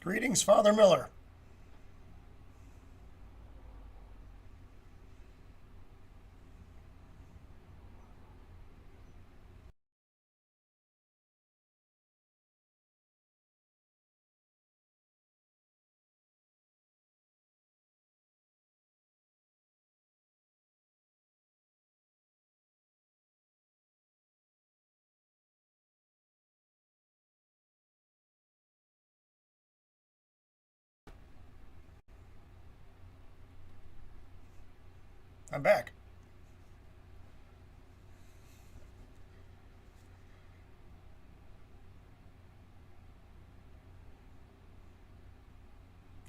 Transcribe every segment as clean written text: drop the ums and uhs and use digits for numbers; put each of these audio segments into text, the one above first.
Greetings, Father Miller. I'm back.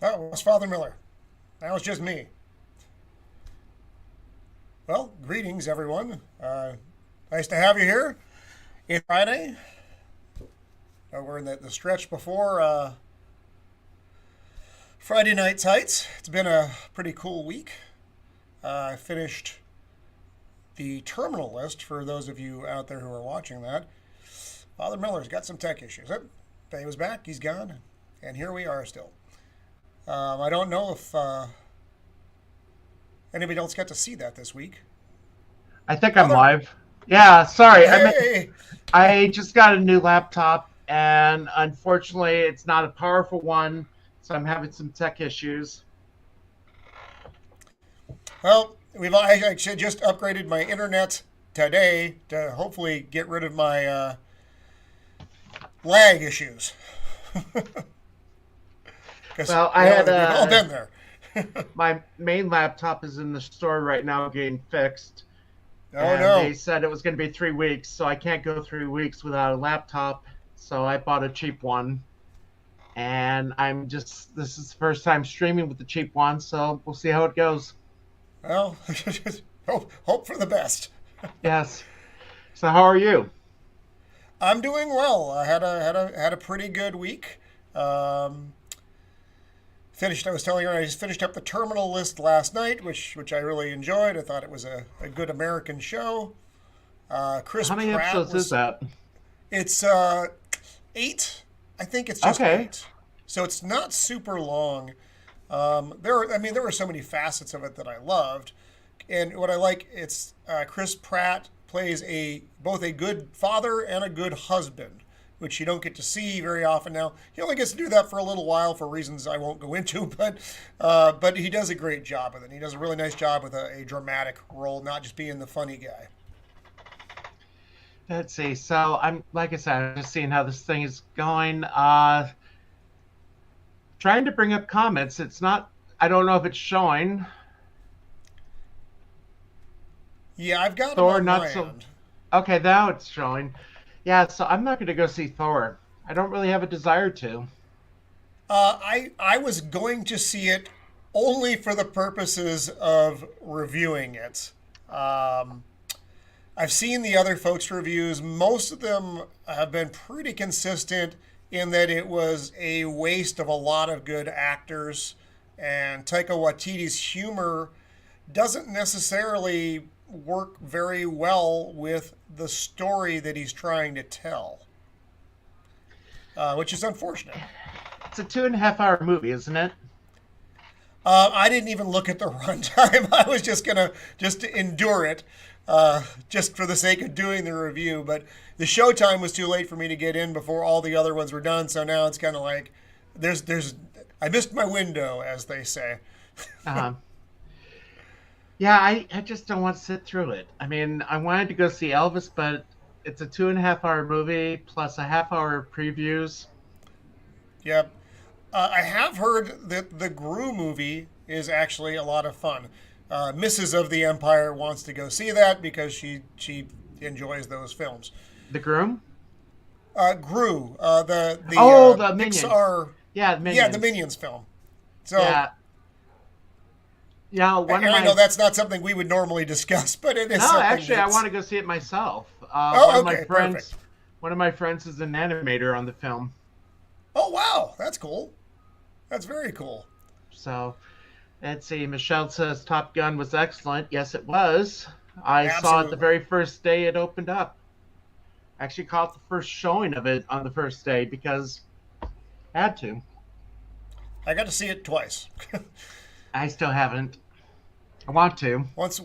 Oh, it's Father Miller. Now it's just me. Well, greetings, everyone. Nice to have you here. It's Friday. We're in the stretch before Friday Night's Heights. It's been a pretty cool week. I finished the terminal list for those of you out there who are watching that. Father Miller's got some tech issues. Yep, he was back, he's gone, and here we are still. I don't know if anybody else got to see that this week. I think I'm Father, live. Yeah, sorry. hey! I just got a new laptop, and unfortunately, it's not a powerful one, so I'm having some tech issues. Well, I actually just upgraded my internet today to hopefully get rid of my lag issues. Because Well, I had we've all been there. my main laptop is in the store right now getting fixed, Oh and they no. said it was going to be 3 weeks, so I can't go 3 weeks without a laptop. So I bought a cheap one, and this is the first time streaming with the cheap one, so we'll see how it goes. Well, hope for the best. Yes. So how are you? I'm doing well. I had a pretty good week. Um, Finished. I was telling you, I just finished up the Terminal List last night, which I really enjoyed. I thought it was a good American show. Chris How many Pratt episodes is was. that? It's eight. I think it's just Okay. eight. So it's not super long. There were so many facets of it that I loved, and what I like, it's Chris Pratt plays a both a good father and a good husband, which you don't get to see very often now. He only gets to do that for a little while for reasons I won't go into, but he does a great job with it. He does a really nice job with a dramatic role, not just being the funny guy. Let's see. So I'm like I said, I'm just seeing how this thing is going. Trying to bring up comments. It's not. I don't know if it's showing. Yeah, I've got him Thor, on not my so. end. Okay, now it's showing. Yeah. So I'm not going to go see Thor. I don't really have a desire to. I was going to see it only for the purposes of reviewing it. Um, I've seen the other folks' reviews. Most of them have been pretty consistent in that it was a waste of a lot of good actors, and Taika Waititi's humor doesn't necessarily work very well with the story that he's trying to tell, which is unfortunate. It's a 2.5 hour movie, isn't it? I didn't even look at the runtime. I was just gonna just to endure it, just for the sake of doing the review. But the showtime was too late for me to get in before all the other ones were done. So now it's kind of like there's I missed my window, as they say. Uh-huh. Yeah, I just don't want to sit through it. I mean, I wanted to go see Elvis, but it's a 2.5 hour movie plus a half-hour previews. Yep. I have heard that the Gru movie is actually a lot of fun. Mrs. of the Empire wants to go see that because she enjoys those films. The Groom? Gru, the Oh, the Minions. Pixar, Yeah, yeah, the Minions. Minions film. So Yeah, yeah. One of and I know my that's not something we would normally discuss, but it is no, something actually, I that's. want to go see it myself. Oh, okay, perfect. One of my friends is an animator on the film, Oh, wow, that's cool. That's very cool. so let's see. Michelle says Top Gun was excellent. Yes, it was. I saw it the Absolutely. very first day it opened up. Actually, caught the first showing of it on the first day because I had to. I got to see it twice. I still haven't. I want to. Once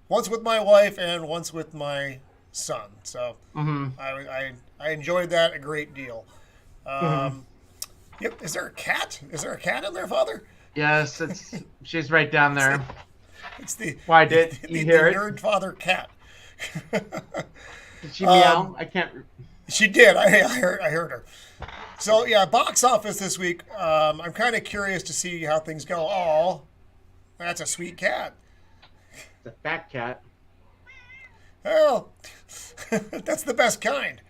with my wife and once with my son. So Mm-hmm. I enjoyed that a great deal. Mm-hmm. Yep. Is there a cat? Is there a cat in there, Father? Yes, she's right down there. It's the Why did you the hear it? nerd father cat. Did she meow? I can't. She did. I heard her. So yeah, box office this week. I'm kind of curious to see how things go. Oh, that's a sweet cat. It's a fat cat. Well, that's the best kind.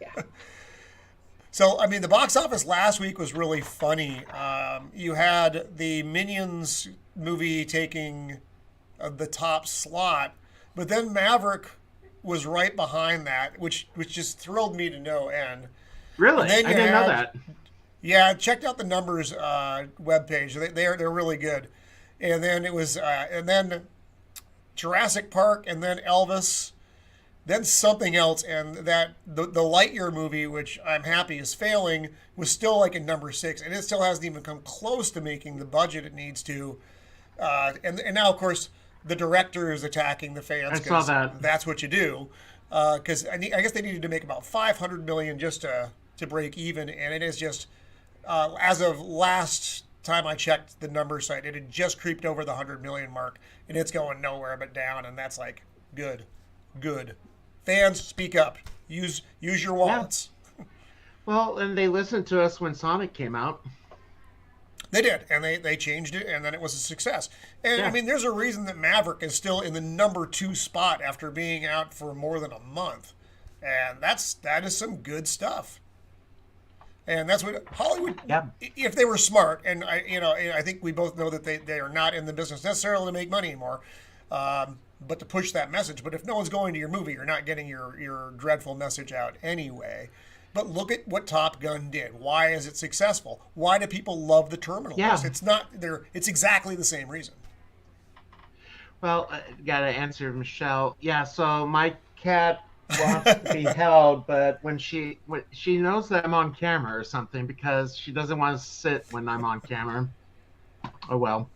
Yeah. So, I mean, the box office last week was really funny. You had the Minions movie taking the top slot, but then Maverick was right behind that, which just thrilled me to no end. Really? And then I you didn't know had- that. Yeah, checked out the numbers webpage. They're really good. And then it was and then Jurassic Park, and then Elvis, then something else, and that the Lightyear movie, which I'm happy is failing, was still like in number 6, and it still hasn't even come close to making the budget it needs to. And now, of course, the director is attacking the fans. I saw that. That's what you do. Because I guess they needed to make about 500 million just to break even, and it is just as of last time I checked the number site, it had just creeped over the 100 million mark, and it's going nowhere but down, and that's like good. Fans, speak up. Use your wallets. Well, and they listened to us when Sonic came out. They did, and they changed it, and then it was a success. And Yeah. I mean, there's a reason that Maverick is still in the number 2 spot after being out for more than a month, and that is some good stuff. And that's what Hollywood. Yeah. If they were smart, and I think we both know that they are not in the business necessarily to make money anymore, but to push that message. But if no one's going to your movie, you're not getting your dreadful message out anyway. But look at what Top Gun did. Why is it successful? Why do people love the Terminal? Yeah. It's not there. It's exactly the same reason. Well, gotta answer Michelle. Yeah, so my cat wants to be held, but when she knows that I'm on camera or something, because she doesn't want to sit when I'm on camera. Oh well.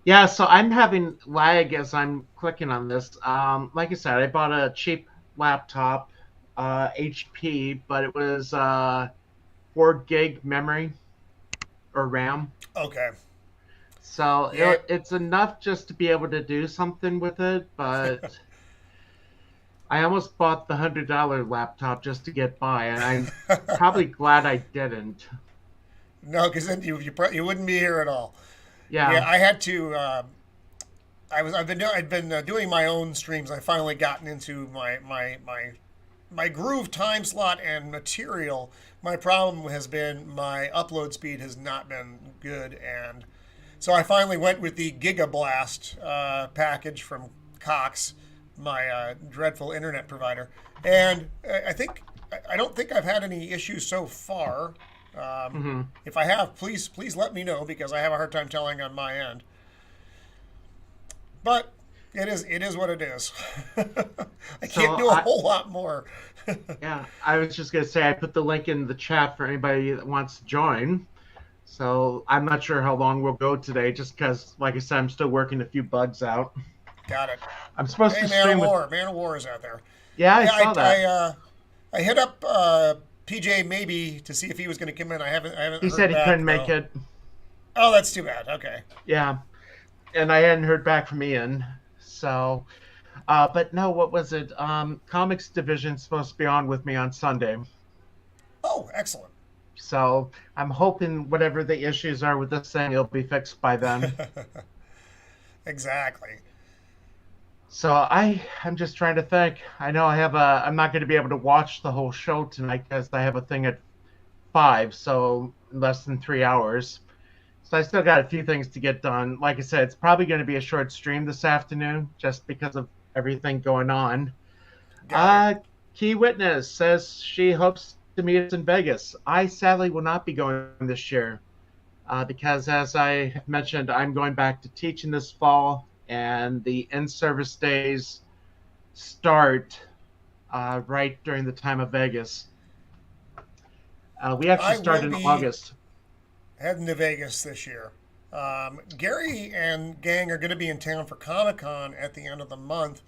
Yeah, so I'm having lag as I'm clicking on this. Like I said, I bought a cheap laptop, HP, but it was 4 gig memory or RAM. Okay. So Yeah. it's enough just to be able to do something with it, but I almost bought the $100 laptop just to get by, and I'm probably glad I didn't. No, because then you wouldn't be here at all. Yeah. Yeah, I had to. I've been doing my own streams. I finally gotten into my groove time slot and material. My problem has been my upload speed has not been good, and so I finally went with the Gigablast package from Cox, my dreadful internet provider, and I don't think I've had any issues so far. If I have, please let me know, because I have a hard time telling on my end. But it is what it is. I can't do a whole lot more. Yeah, I was just gonna say I put the link in the chat for anybody that wants to join. So I'm not sure how long we'll go today, just because, like I said, I'm still working a few bugs out. Got it. I'm supposed Hey, to Man stream of with. War. Man of War is out there. Yeah, I saw that. I hit up PJ maybe to see if he was going to come in. I haven't. He heard said he back, couldn't make though. it. Oh, that's too bad. Okay. Yeah, and I hadn't heard back from Ian. So, but no, what was it? Comics Division's supposed to be on with me on Sunday. Oh, excellent. So I'm hoping whatever the issues are with this thing, it'll be fixed by then. Exactly. So I'm just trying to think. I know I'm not going to be able to watch the whole show tonight because I have a thing at 5, so less than 3 hours. So I still got a few things to get done. Like I said, it's probably going to be a short stream this afternoon just because of everything going on. Got it. Key Witness says she hopes to meet us in Vegas. I sadly will not be going this year because, as I mentioned, I'm going back to teaching this fall, and the in-service days start right during the time of Vegas. We actually I start will in be- August. heading to Vegas this year. Gary and gang are going to be in town for Comic Con at the end of the month.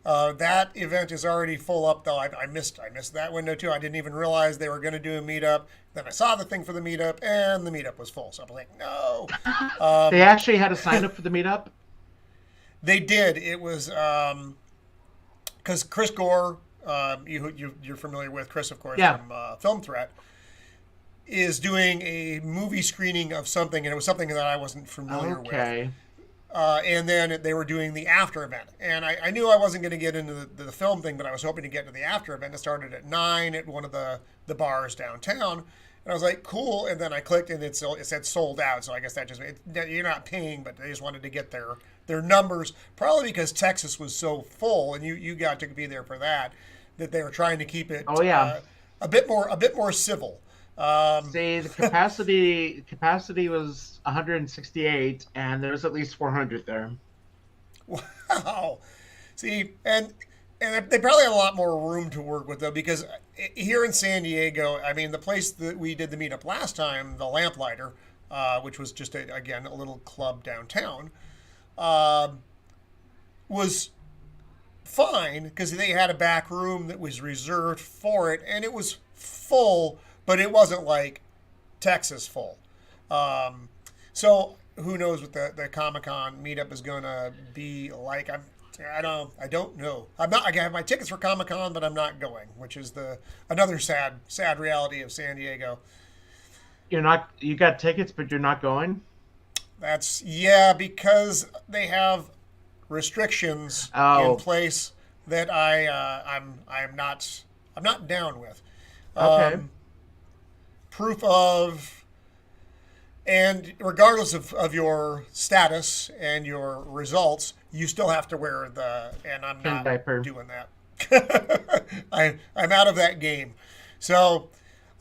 That event is already full up, though. I missed that window too. I didn't even realize they were going to do a meetup. Then I saw the thing for the meetup, and the meetup was full. So I'm like, no. They actually had to sign up for the meetup. They did. It was because Chris Gore, you're familiar with Chris, of course, Yeah. from Film Threat, is doing a movie screening of something, and it was something that I wasn't familiar with. Okay. And then they were doing the after event. And I knew I wasn't going to get into the film thing, but I was hoping to get to the after event. It started at 9 at one of the bars downtown. And I was like, cool. And then I clicked and it said sold out. So I guess that just, you're not paying, but they just wanted to get their numbers. Probably because Texas was so full and you got to be there for that they were trying to keep it Oh yeah. a bit more civil. See, the capacity was 168, and there was at least 400 there. Wow. See, and they probably have a lot more room to work with though, because here in San Diego, I mean, the place that we did the meetup last time, the Lamplighter, which was just again a little club downtown, was fine because they had a back room that was reserved for it, and it was full, but it wasn't like Texas full. So who knows what the Comic Con meetup is going to be like? I don't know. I have my tickets for Comic Con, but I'm not going, which is another sad reality of San Diego. You got tickets, but you're not going? Because they have restrictions in place that I'm not down with. Okay. Proof of, and regardless of your status and your results, you still have to wear and I'm not diaper. doing that. I'm out of that game. So,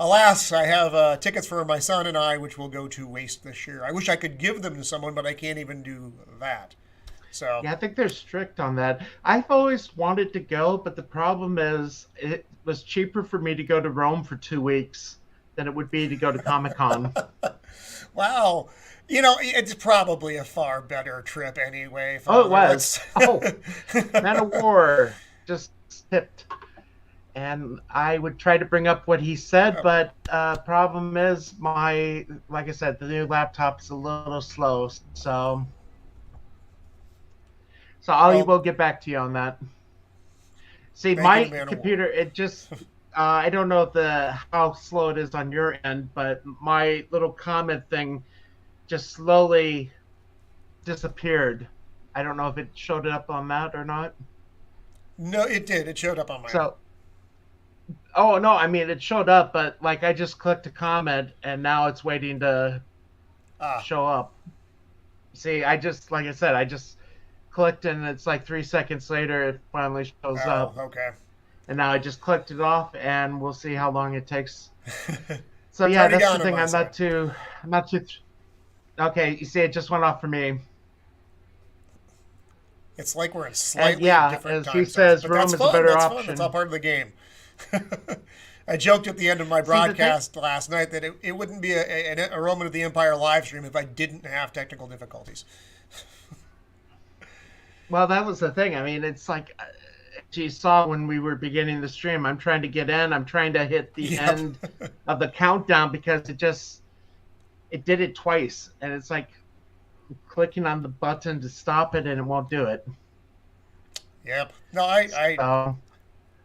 alas, I have tickets for my son and I, which will go to waste this year. I wish I could give them to someone, but I can't even do that. So Yeah, I think they're strict on that. I've always wanted to go, but the problem is it was cheaper for me to go to Rome for 2 weeks than it would be to go to Comic-Con. Wow. It's probably a far better trip anyway. Oh, it was. Man of War just tipped. And I would try to bring up what he said, but problem is like I said, the new laptop is a little slow. So I will get back to you on that. See, my computer, it just, I don't know how slow it is on your end, but my little comment thing just slowly disappeared. I don't know if it showed up on that or not. No, it did. It showed up on mine. Oh, no, I mean, it showed up, but like I just clicked a comment and now it's waiting to show up. See, like I said, I just clicked and it's like 3 seconds later it finally shows up. Okay. And now I just clicked it off and we'll see how long it takes. So yeah, that's the thing. I'm not too. Okay, you see, it just went off for me. It's like we're in slightly different time he says, Rome is a better option. Fun. It's all part of the game. I joked at the end of my broadcast last night that it wouldn't be a Roman of the Empire live stream if I didn't have technical difficulties. Well, that was the thing. I mean, it's like you saw when we were beginning the stream. I'm trying to get in. I'm trying to hit the end of the countdown because it did it twice, and it's like clicking on the button to stop it, and it won't do it. Yep. No,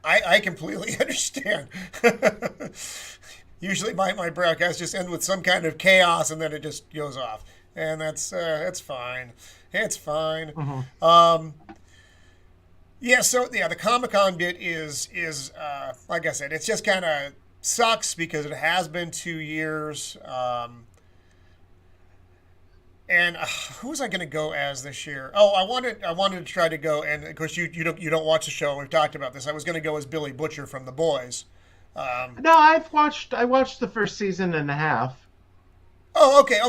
I completely understand. Usually my broadcasts just end with some kind of chaos and then it just goes off. And that's fine. It's fine. Mm-hmm. The Comic-Con bit is like I said, it's just kind of sucks because it has been 2 years. And who was I going to go as this year? Oh, I wanted to try to go, and of course you don't watch the show. We've talked about this. I was going to go as Billy Butcher from The Boys. No, I watched the first season and a half. Oh, okay.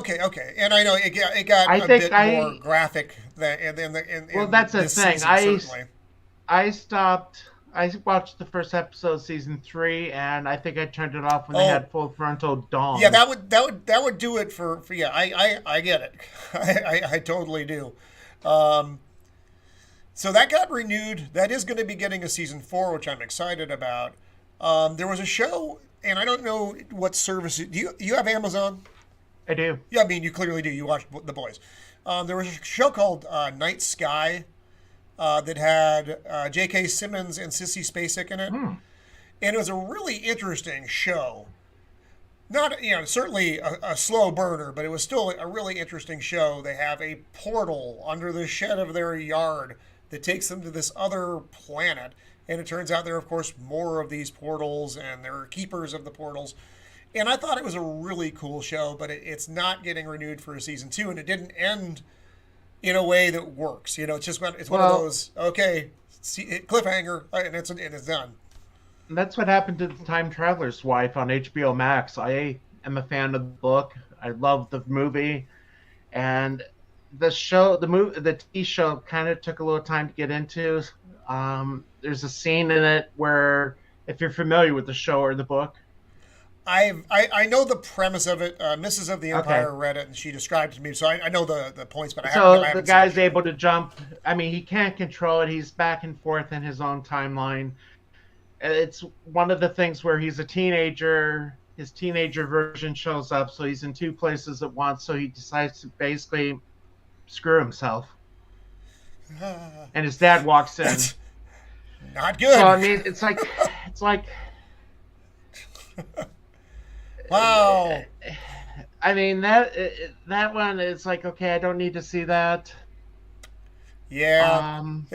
And I know it got a bit more graphic than the. Well, that's the thing. Season, I stopped I watched the first episode of season 3, and I think I turned it off when they Oh, had full frontal yeah, dongs. that would do it for yeah. I get it. I totally do. Um, so that got renewed. That is going to be getting a season 4, which I'm excited about. There was a show, and I don't know what service. Do you have Amazon? I do. Yeah, I mean you clearly do. You watch The Boys. There was a show called Night Sky that had J.K. Simmons and Sissy Spacek in it, Hmm. and it was a really interesting show. Not, certainly a slow burner, but it was still a really interesting show. They have a portal under the shed of their yard that takes them to this other planet. And it turns out there are, of course, more of these portals, and there are keepers of the portals. And I thought it was a really cool show, but it's not getting renewed for a season 2, and it didn't end in a way that works. It's one of Well, those, okay, cliffhanger, and it's done. that's what happened to the Time Traveler's Wife on HBO Max. I am a fan of the book. I love the movie, and the TV show kind of took a little time to get into. There's a scene in it where, if you're familiar with the show or the book, I know the premise of it. Mrs. of the okay. Empire read it, and she described it to me, so I know the points, but I So the haven't seen the guy's show. able to jump. I mean, he can't control it. He's back and forth in his own timeline. It's one of the things where he's a teenager. His teenager version shows up, so he's in two places at once. So he decides to basically screw himself, and his dad walks in. That's not So I good. mean, it's like Wow. I mean that one is like, okay, I don't need to see that. Yeah. Um,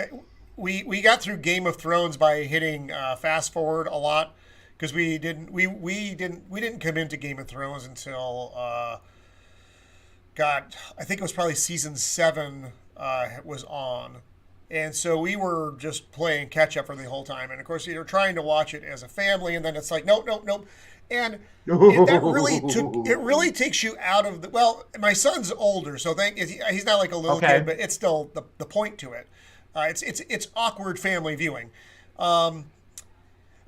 We got through Game of Thrones by hitting fast forward a lot because we didn't come into Game of Thrones until God, I think it was probably season 7 was on. And so we were just playing catch up for the whole time. And of course, you're trying to watch it as a family, and then it's like, nope, nope, nope. And it really takes you out of the. Well, my son's older, so he's not like a little kid, okay, but it's still the point to it. It's awkward family viewing.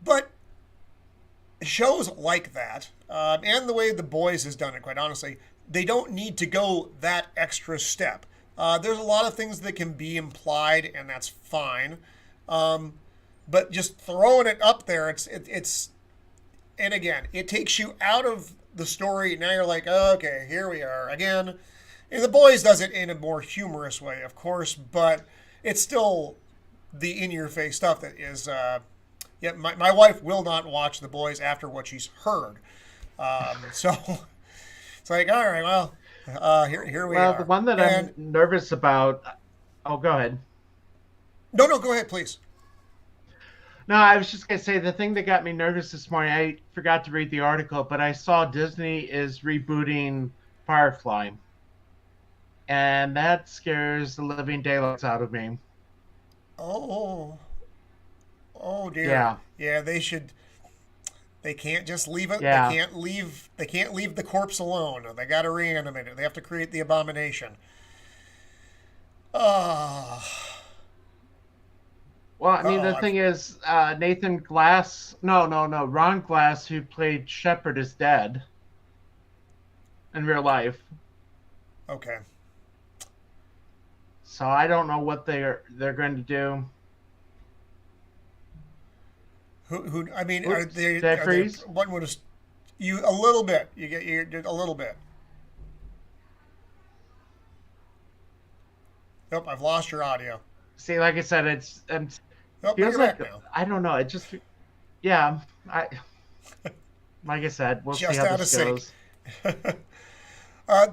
But shows like that, and the way The Boys has done it, quite honestly, they don't need to go that extra step. There's a lot of things that can be implied, and that's fine. But just throwing it up there, it's and again, it takes you out of the story. Now you're like, oh, okay, here we are again. And The Boys does it in a more humorous way, of course, but it's still the in-your-face stuff that is. Yeah, my wife will not watch The Boys after what she's heard. So it's like, all right, well, here we well, the are. one that I'm And nervous about. Oh, go ahead. no, go ahead, please. No, I was just gonna say the thing that got me nervous this morning. I forgot to read the article, but I saw Disney is rebooting Firefly, and that scares the living daylights out of me. Oh, oh dear. Yeah, Yeah, they should. They can't just leave it. They yeah. can't leave. They can't leave the corpse alone. They got to reanimate it. They have to create the abomination. Ah, Well, I mean, oh. the thing is, Nathan Glass. No. Ron Glass, who played Shepard, is dead in real life. Okay. So I don't know what they're going to do. Who? I mean, are Oops, they? did I Are they? freeze? What would you a little bit? You get you a little bit. Nope, I've lost your audio. See, like I said, it Nope, feels you're like back now. I don't know. It just, yeah. I like I said, we'll see Just how out of this sync. goes.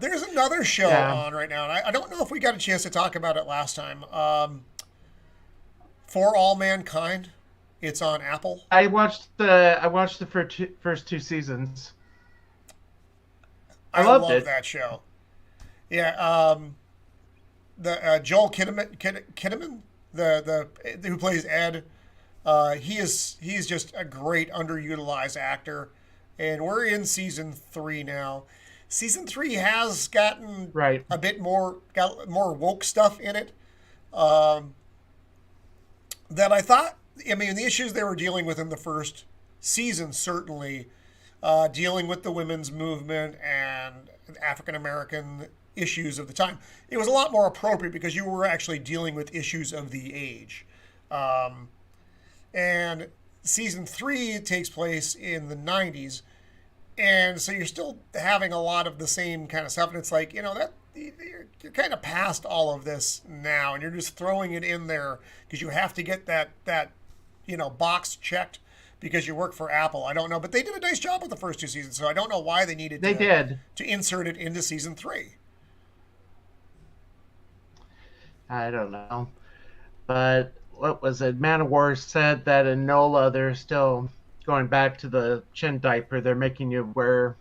There's another show Yeah, on right now, and I don't know if we got a chance to talk about it last time. For All Mankind, it's on Apple. I watched the first two seasons. I I loved love it. that show. Yeah, the Joel Kinnaman, the who plays Ed. He's just a great underutilized actor, and we're in season 3 now. Season 3 has gotten Right. got more woke stuff in it, um, that I thought I mean, the issues they were dealing with in the first season, certainly dealing with the women's movement and African American issues of the time, it was a lot more appropriate because you were actually dealing with issues of the age. Um, and season three takes place in the 90s, and so you're still having a lot of the same kind of stuff, and it's like, that you're kind of past all of this now, and you're just throwing it in there because you have to get that box checked because you work for Apple. I don't know, but they did a nice job with the first two seasons, so I don't know why they needed to insert it into season three. I don't know. But what was it? Man of War said that in NOLA they're still going back to the chin diaper. They're making you wear,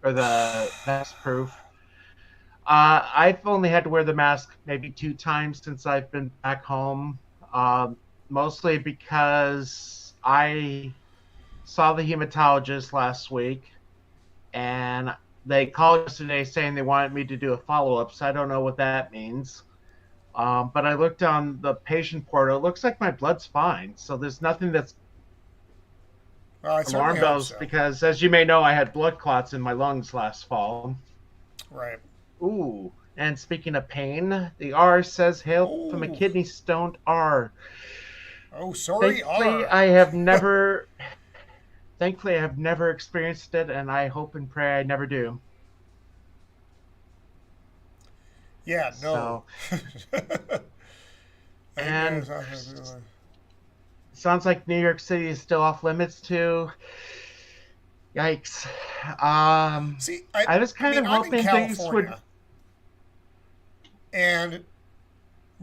or the mask proof. I've only had to wear the mask maybe 2 times since I've been back home. Mostly because I saw the hematologist last week, and they called yesterday saying they wanted me to do a follow-up, so I don't know what that means. But I looked on the patient portal. It looks like my blood's fine, so there's nothing that's alarmed bells, so. Because, as you may know, I had blood clots in my lungs last fall. Right. Ooh, and speaking of pain, the R says hail from a kidney stone R. Oh, sorry, Thankfully, R. Thankfully, I have never experienced it, and I hope and pray I never do. Yeah, no. So, and sounds like New York City is still off limits too. Yikes. See, I was kind of hoping things would. And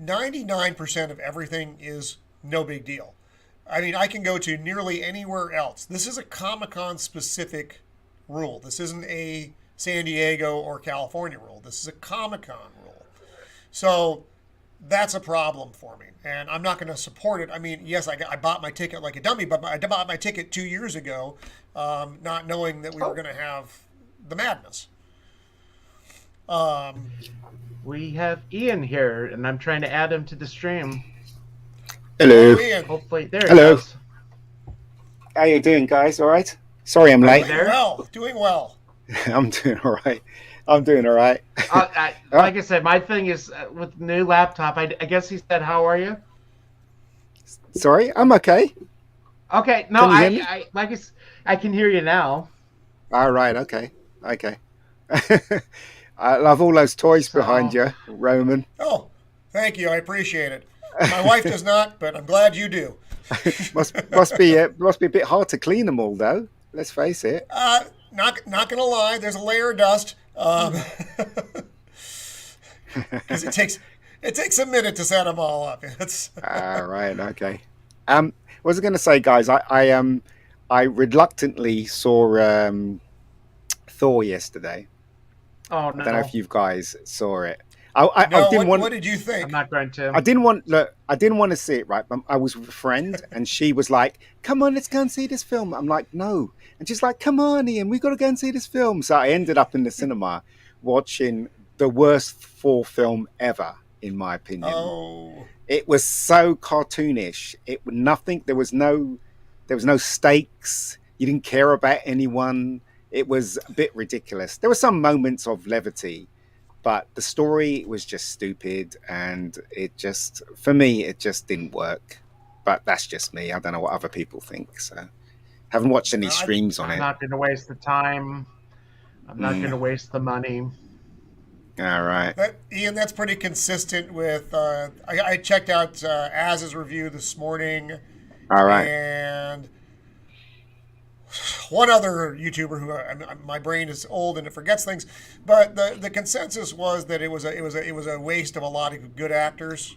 99% of everything is no big deal. I mean, I can go to nearly anywhere else. This is a Comic-Con specific rule. This isn't a San Diego or California rule. This is a Comic-Con rule. So that's a problem for me. And I'm not going to support it. I mean, yes, I bought my ticket like a dummy, but I bought my ticket 2 years ago, not knowing that we were going to have the madness. We have Ian here, and I'm trying to add him to the stream. Hello. Oh, Ian. Hopefully, there he Hello. goes. How you doing, guys? All right? Sorry I'm late. Doing well. I'm doing all right. Like I said, my thing is with the new laptop. I guess he said, "How are you?" Sorry, I'm okay. Okay, no, Can you hear me? I can hear you now. All right, okay. I love all those toys behind you, Roman. Oh, thank you. I appreciate it. My wife does not, but I'm glad you do. must be a bit hard to clean them all, though. Let's face it. Not gonna lie. There's a layer of dust. Because it takes a minute to set them all up. Right, okay. What was I going to say, guys? I reluctantly saw Thor yesterday. Oh no! I don't know if you guys saw it. I didn't want. What did you think? I'm not going to. I didn't want to see it, right? But I was with a friend, and she was like, "Come on, let's go and see this film." I'm like, "No," and she's like, "Come on, Ian, we got to go and see this film." So I ended up in the cinema watching the worst Thor film ever, in my opinion. Oh, it was so cartoonish. There was no stakes. You didn't care about anyone. It was a bit ridiculous. There were some moments of levity, but the story was just stupid, and for me, it just didn't work. But that's just me. I don't know what other people think. So, haven't watched any streams on it. I'm not going to waste the time. I'm not going to waste the money. All right, Ian. That's pretty consistent with. I checked out Az's review this morning. All right, and one other YouTuber who my brain is old and it forgets things, but the consensus was that it was a waste of a lot of good actors.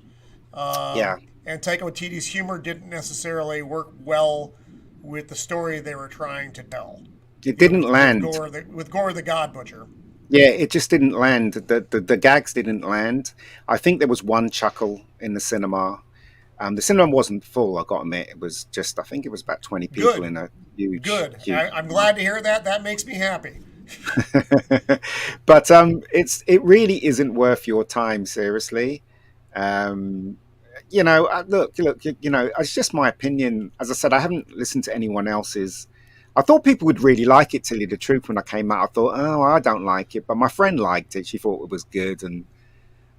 Yeah. And Taika Waititi's humor didn't necessarily work well with the story they were trying to tell. It didn't land with Gore the God Butcher. Yeah, it just didn't land. The gags didn't land. I think there was one chuckle in the cinema. The cinema wasn't full, I got to admit. It was just, I think it was about 20 people in a huge... Good. I'm glad to hear that. That makes me happy. But it really isn't worth your time, seriously. look, it's just my opinion. As I said, I haven't listened to anyone else's. I thought people would really like it, tell you the truth. When I came out, I thought, oh, I don't like it, but my friend liked it. She thought it was good, and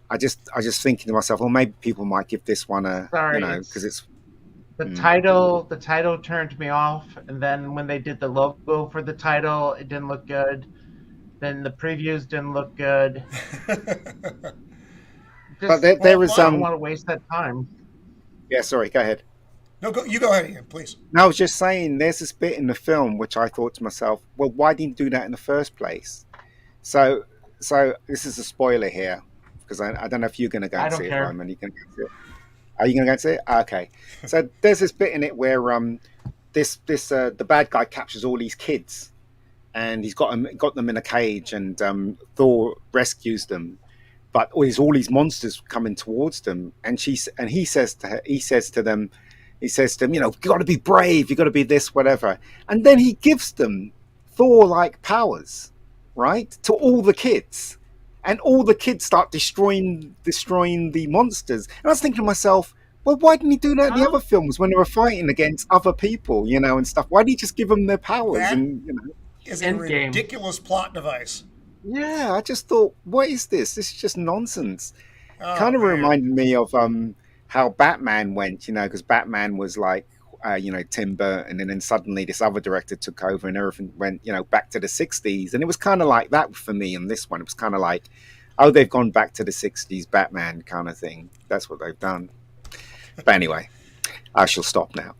I just thinking to myself, well, maybe people might give this one a, Sorry, because it's. the title turned me off, and then when they did the logo for the title, it didn't look good. Then the previews didn't look good. But there was I don't want to waste that time. Yeah, sorry, go ahead. No, you go ahead, Ian, please. No, I was just saying, there's this bit in the film which I thought to myself, well, why didn't you do that in the first place? So this is a spoiler here, because I don't know if you're going to go I and don't see care. it, Roman. You can go and see it. Are you going to go and see it? Okay. So there's this bit in it where the bad guy captures all these kids, and he's got them in a cage, and Thor rescues them. But there's all these monsters coming towards them, and he says to them, you got to be brave, you got to be this, whatever. And then he gives them Thor-like powers, right, to all the kids, and all the kids start destroying the monsters. And I was thinking to myself, well, why didn't he do that in the other films when they were fighting against other people, and stuff? Why did he just give them their powers? That and is a ridiculous plot device. Yeah, I just thought, what is this? This is just nonsense. Oh, Kind of man. reminded me of how Batman went, because Batman was like, Tim Burton, and then suddenly this other director took over, and everything went, back to the '60s, and it was kind of like that for me. In this one, it was kind of like, oh, they've gone back to the '60s Batman kind of thing. That's what they've done. But anyway, I shall stop now.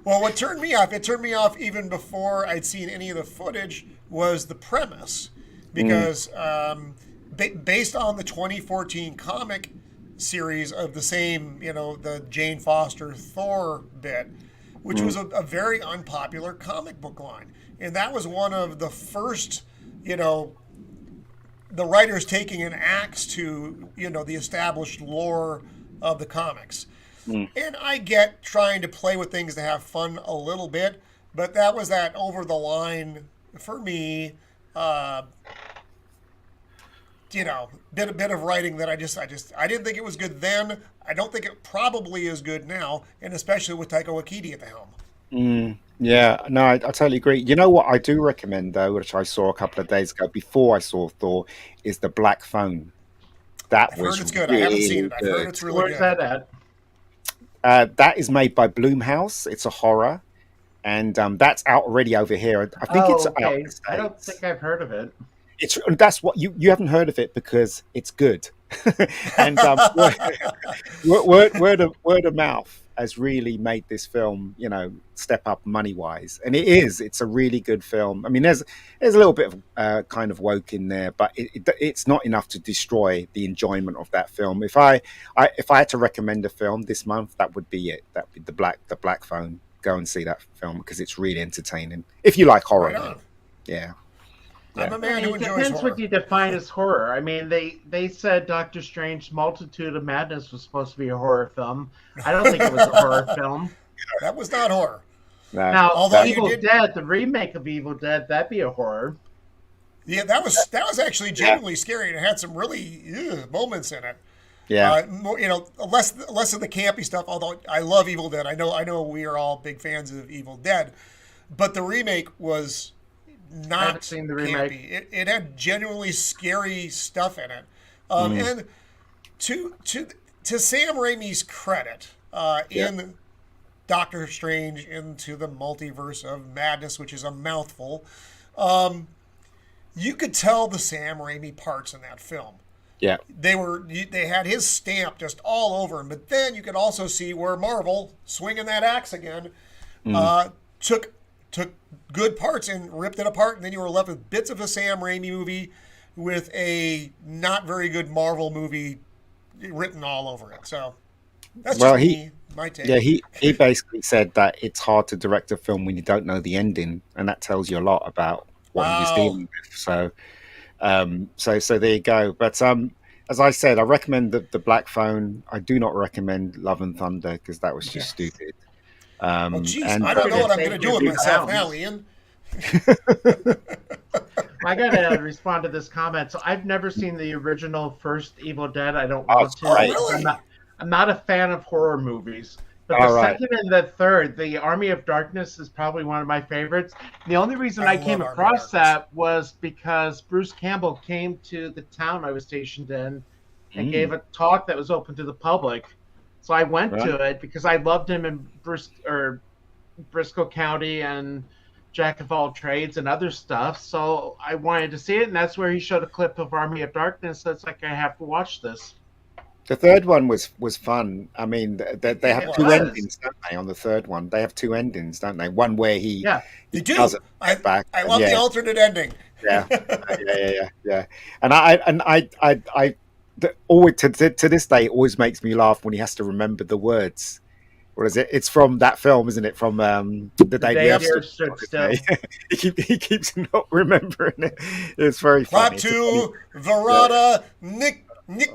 Well, what turned me off, it turned me off even before I'd seen any of the footage, was the premise. Because based on the 2014 comic series of the same, the Jane Foster Thor bit, which was a very unpopular comic book line. And that was one of the first, the writers taking an axe to, the established lore of the comics. And I get trying to play with things to have fun a little bit, but that was that over the line for me. Bit of writing that I didn't think it was good then. I don't think it probably is good now, and especially with Taika Waititi at the helm. Yeah, no, I totally agree. You know what I do recommend though, which I saw a couple of days ago before I saw Thor, is The Black Phone. I've heard it's good. I haven't seen it. I've heard it's really Where's good. that at? That is made by Blumhouse. It's a horror, and that's out already over here. I think it's out. Okay. In the I don't States. think I've heard of it. That's what you haven't heard of it because it's good, and word of mouth has really made this film, step up money wise, and it's a really good film. I mean, there's a little bit of kind of woke in there, but it's not enough to destroy the enjoyment of that film. If I had to recommend a film this month, that would be it. That'd be the Black Phone. Go and see that film because it's really entertaining. If you like horror, Right on. yeah. I'm a man who It enjoys depends horror. what you define as horror. I mean, they said Doctor Strange Multitude of Madness was supposed to be a horror film. I don't think it was a horror film. That was not horror. No. Now, Although you Evil did- Dead, the remake of Evil Dead, that'd be a horror. Yeah, that was actually genuinely scary, and it had some really moments in it. Yeah. More, less of the campy stuff. Although I love Evil Dead, I know we are all big fans of Evil Dead, but the remake was not Haven't seen the remake. campy. It had genuinely scary stuff in it. And to Sam Raimi's credit, in Doctor Strange Into the Multiverse of Madness, which is a mouthful, you could tell the Sam Raimi parts in that film. Yeah. They had his stamp just all over him, but then you could also see where Marvel, swinging that axe again, took good parts and ripped it apart, and then you were left with bits of a Sam Raimi movie with a not very good Marvel movie written all over it. So that's just my take. Yeah, he basically said that it's hard to direct a film when you don't know the ending, and that tells you a lot about what he was dealing with. So there you go. But as I said, I recommend the Black Phone. I do not recommend Love and Thunder because that was just stupid. Well, geez, I don't know what I'm going to do with myself now, Ian. I gotta respond to this comment. So I've never seen the original first Evil Dead. I don't Oh, want it's to. Oh, great. Because really? I'm not a fan of horror movies. But the All right. second and the third, the Army of Darkness is probably one of my favorites. The only reason I I love came Army of across Darkness. that was because Bruce Campbell came to the town I was stationed in and gave Mm, a talk that was open to the public. So I went right. to it because I loved him in Briscoe County and Jack of all trades and other stuff. So I wanted to see it, and that's where he showed a clip of Army of Darkness. So it's like I have to watch this. The third one was fun. I mean, they It have It two was. was, endings, don't they? On the third one, they have two endings, don't they? One where yeah. They he do. doesn't get back, I and love the yeah, alternate ending. yeah, yeah. And I always to this day it always makes me laugh when he has to remember the words. What is it? It's from that film, isn't it? From the The day the day Earth the stood earth stood still, isn't still. it? he keeps not remembering it. It's very funny. It's a funny. Klaatu, Verada, Nicktie.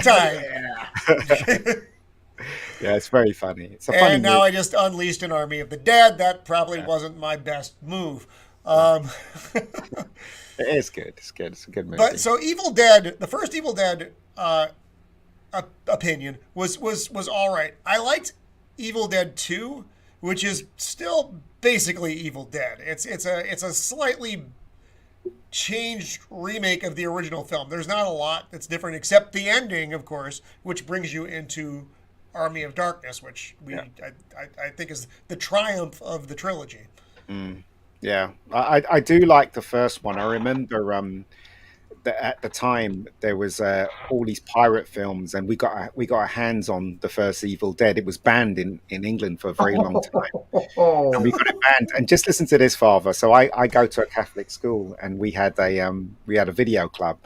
Yeah. Yeah, it's very funny. It's a funny And now movie. I just unleashed an army of the dead. That probably wasn't my best move. Um, It is good. It's good. It's a good movie. but so Evil Dead, the first Evil Dead opinion was all right. I liked Evil Dead 2, which is still basically Evil Dead. It's a slightly changed remake of the original film. There's not a lot that's different except the ending, of course, which brings you into Army of Darkness, which Yeah. I think is the triumph of the trilogy. Yeah, I do like the first one. I remember that at the time there was all these pirate films, and we got our hands on the first Evil Dead. It was banned in England for a very long time, and we got it banned. And just listen to this, Father. So I go to a Catholic school, and we had a video club,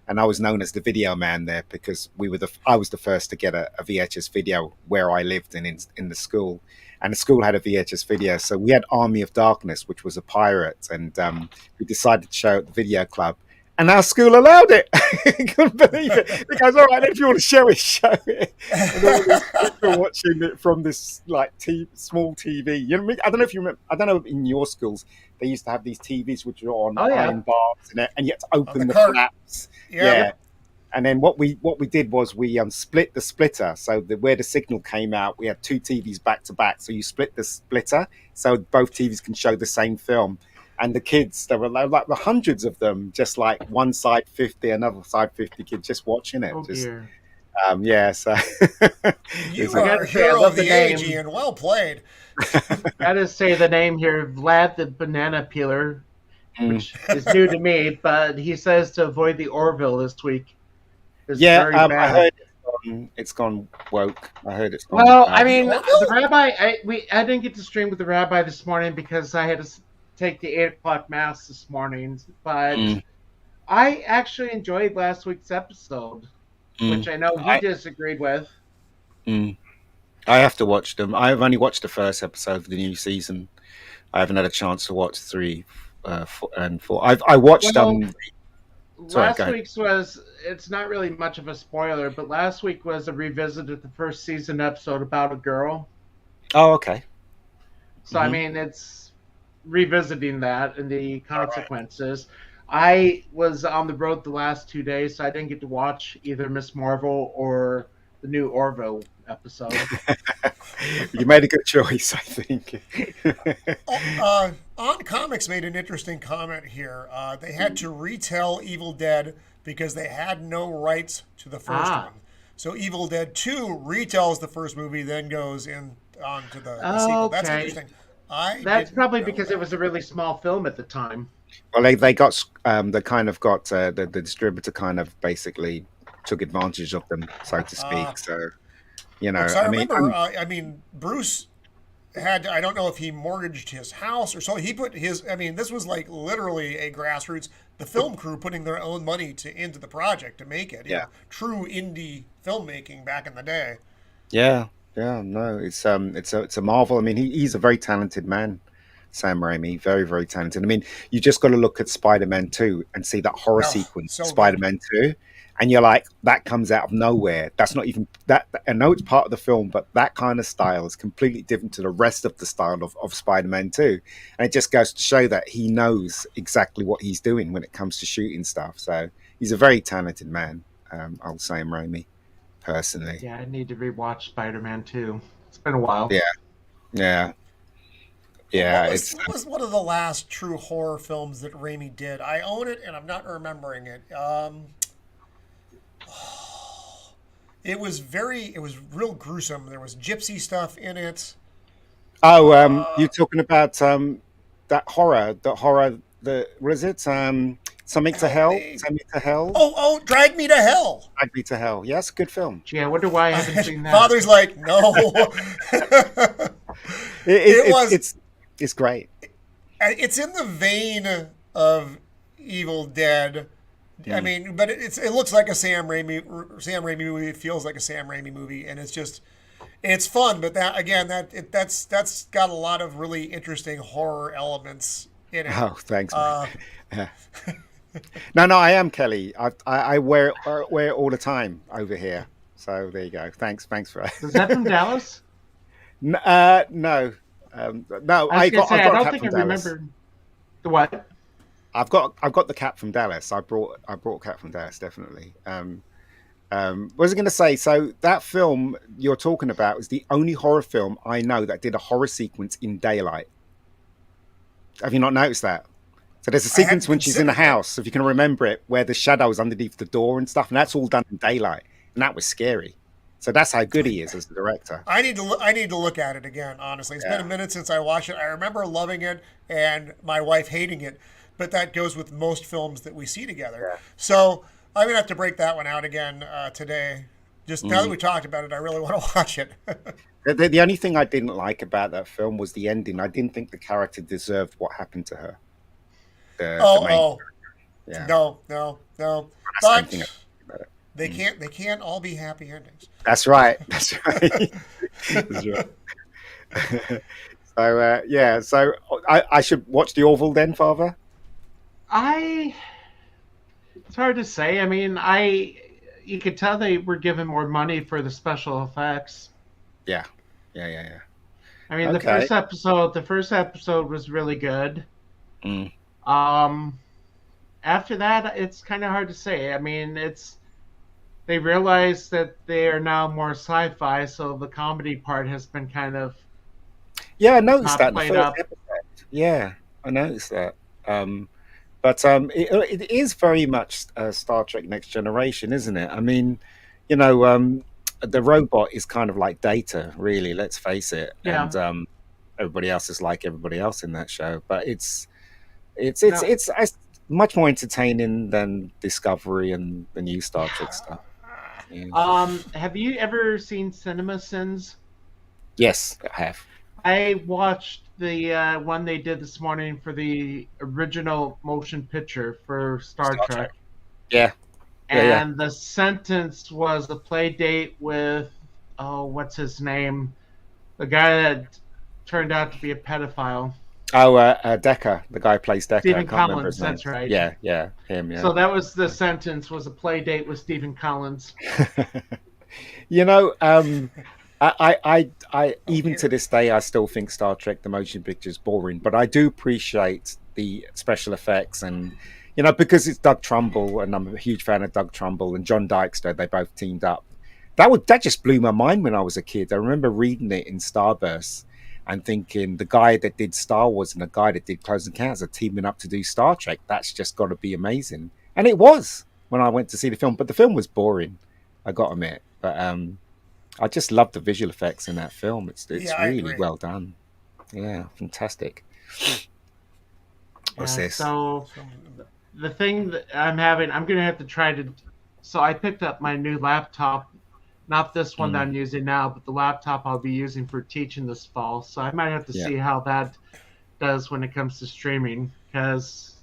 and I was known as the video man there because I was the first to get a VHS video where I lived in the school, and the school had a VHS video. So we had Army of Darkness, which was a pirate, and we decided to show it at the video club. And our school allowed it. I couldn't believe it. It goes, all right, if you want to show it, show it. And all these people watching it from this like small TV. You know what I mean? I don't know if you remember. I don't know in your schools they used to have these TVs which were on Oh yeah. iron bars and you had to On open the the cart. flaps. Yeah. Yeah. And then what we did was we split the splitter. So where the signal came out, we had two TVs back to back. So you split the splitter so both TVs can show the same film. And the kids, there were like hundreds of them, just like one side 50, another side 50 kids just watching it. Oh Just dear. yeah, so You it's I are gotta a say, I hero love of the the age, name. Ian. Well played. Gotta say the name here, Vlad the banana peeler, Mm. which is new to me, but he says to avoid the Orville this week. It's Yeah, very I bad. heard it's gone woke. I heard it's gone. Well, I mean, Orville? the rabbi. I didn't get to stream with the rabbi this morning because I had to take the 8 o'clock mass this morning. But Mm. I actually enjoyed last week's episode, which I know he I- disagreed with. I have to watch them. I've only watched the first episode of the new season. I haven't had a chance to watch 3, 4, and 4. I watched Well, Sorry, last go ahead. week's was. It's not really much of a spoiler, but last week was a revisit of the first season episode about a girl. Oh, okay. So I Mhm. mean, it's revisiting that and the consequences. I was on the road the last 2 days, so I didn't get to watch either Miss Marvel or the new Orville episode. You made a good choice, I think. On Comics made an interesting comment here. They had to retell Evil Dead because they had no rights to the first Ah. one. So Evil Dead 2 retells the first movie, then goes on to the Oh, sequel. That's okay. interesting. That's didn't probably know because that. it was a really small film at the time. Well, they got they kind of got the distributor kind of basically took advantage of them, so to speak. Ah. So you know, Because I I mean, remember, Bruce had, I don't know if he mortgaged his house or so. He put his, this was like literally a grassroots, the film crew putting their own money into the project to make it. You Yeah. know, true indie filmmaking back in the day. yeah, no, it's a marvel. I mean, he's a very talented man, Sam Raimi, very very talented. I mean, you just got to look at Spider-Man 2 and see that horror Oh, sequence, so good. Spider-Man 2, and you're like, that comes out of nowhere. That's not even that. I know it's part of the film, but that kind of style is completely different to the rest of the style of Spider-Man 2. And it just goes to show that he knows exactly what he's doing when it comes to shooting stuff. So he's a very talented man. I'll say him, Raimi, personally. Yeah, I need to rewatch Spider-Man 2. It's been a while. Yeah, yeah, yeah. It's What was one of the last true horror films that Raimi did? I own it and I'm not remembering it. It was real gruesome. There was gypsy stuff in it. you're talking about that horror, the what is it? Something to Help hell, me. something to hell, Oh, Drag Me to Hell. Oh, drag me to hell. Yes, good film. Gee, I wonder why I haven't seen that. Father's like, no. It was. It's great. It's in the vein of Evil Dead. I Mm. mean, but it looks like a Sam Raimi movie. It feels like a Sam Raimi movie, and it's fun. But that again, that's got a lot of really interesting horror elements in it. Oh, thanks, Uh, man. No, I am Kelly. I wear it all the time over here. So there you go. Thanks for. Is that from Dallas? No, no. I was gonna I've say, I got a don't cap think from I Dallas. remember the what? I've got the cap from Dallas. I brought a cap from Dallas, definitely. What was I going to say? So that film you're talking about is the only horror film I know that did a horror sequence in daylight. Have you not noticed that? So there's a I hadn't sequence when she's in the considered that. house, if you can remember it, where the shadows underneath the door and stuff, and that's all done in daylight, and that was scary. So that's how good he is as a director. I need to look at it again. Honestly, it's been a Yeah, minute since I watched it. I remember loving it and my wife hating it, but that goes with most films that we see together. yeah. So I'm gonna have to break that one out again today. Just now that Mm. we talked about it, I really want to watch it. The only thing I didn't like about that film was the ending. I didn't think the character deserved what happened to her. The Oh, main, oh, yeah. no. That's the only thing I But think about it. they Mm. can't all be happy endings. That's right. That's right. That's right. So yeah, so I should watch the Orville then, Father. I. It's hard to say. I mean, you could tell they were given more money for the special effects. Yeah, yeah. I mean, Okay. the first episode was really good. Mm. Um, After that, it's kind of hard to say. I mean, they realize that they are now more sci-fi, so the comedy part has been kind of Yeah, I noticed not that in the played first up. episode. Yeah, I noticed that. But it is very much Star Trek Next Generation, isn't it? I mean, you know, the robot is kind of like Data, really. Let's face it, Yeah. and everybody else is like everybody else in that show. But No. it's much more entertaining than Discovery and the new Star Trek stuff. Yeah. Have you ever seen Cinema Sins? Yes, I have. I watched the one they did this morning for the original motion picture for Star Star Trek. Trek. Yeah. And the sentence was a play date with, oh, what's his name? The guy that turned out to be a pedophile. Oh, Decker, the guy who plays Decker. I Stephen can't remember Collins, his name. that's right. Yeah, him. Yeah. So that was the sentence, was a play date with Stephen Collins. You know, I Oh even to dear. this day, I still think Star Trek the motion picture is boring, but I do appreciate the special effects and because it's Doug Trumbull, and I'm a huge fan of Doug Trumbull and John Dykstra. They both teamed up. That just blew my mind when I was a kid. I remember reading it in Starburst and thinking the guy that did Star Wars and the guy that did Close Encounters are teaming up to do Star Trek. That's just got to be amazing. And it was when I went to see the film, but the film was boring. I got to admit, but I just love the visual effects in that film. It's Yeah, I really agree. well done. Yeah, fantastic. What's Yeah, this? so So, the thing that I'm going to have to try to. So I picked up my new laptop, not this one that Mm, I'm using now, but the laptop I'll be using for teaching this fall. So I might have to yeah. see how that does when it comes to streaming, because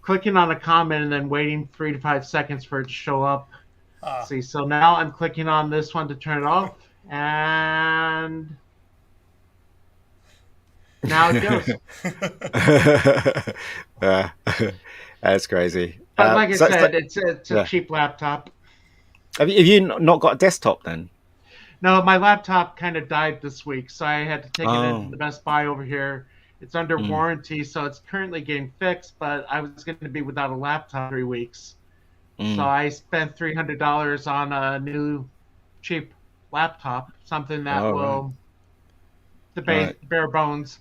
clicking on a comment and then waiting 3 to 5 seconds for it to show up. uh, See, so now I'm clicking on this one to turn it off, and now it goes. Uh, that's crazy. But like I So said, it's a yeah, cheap laptop. Have you not got a desktop then? No, my laptop kind of died this week, so I had to take it into Oh. the Best Buy over here. It's under Mm. warranty, so it's currently getting fixed, but I was going to be without a laptop 3 weeks. So Mm. I spent $300 on a new cheap laptop, something that Oh, will the right. bare bones.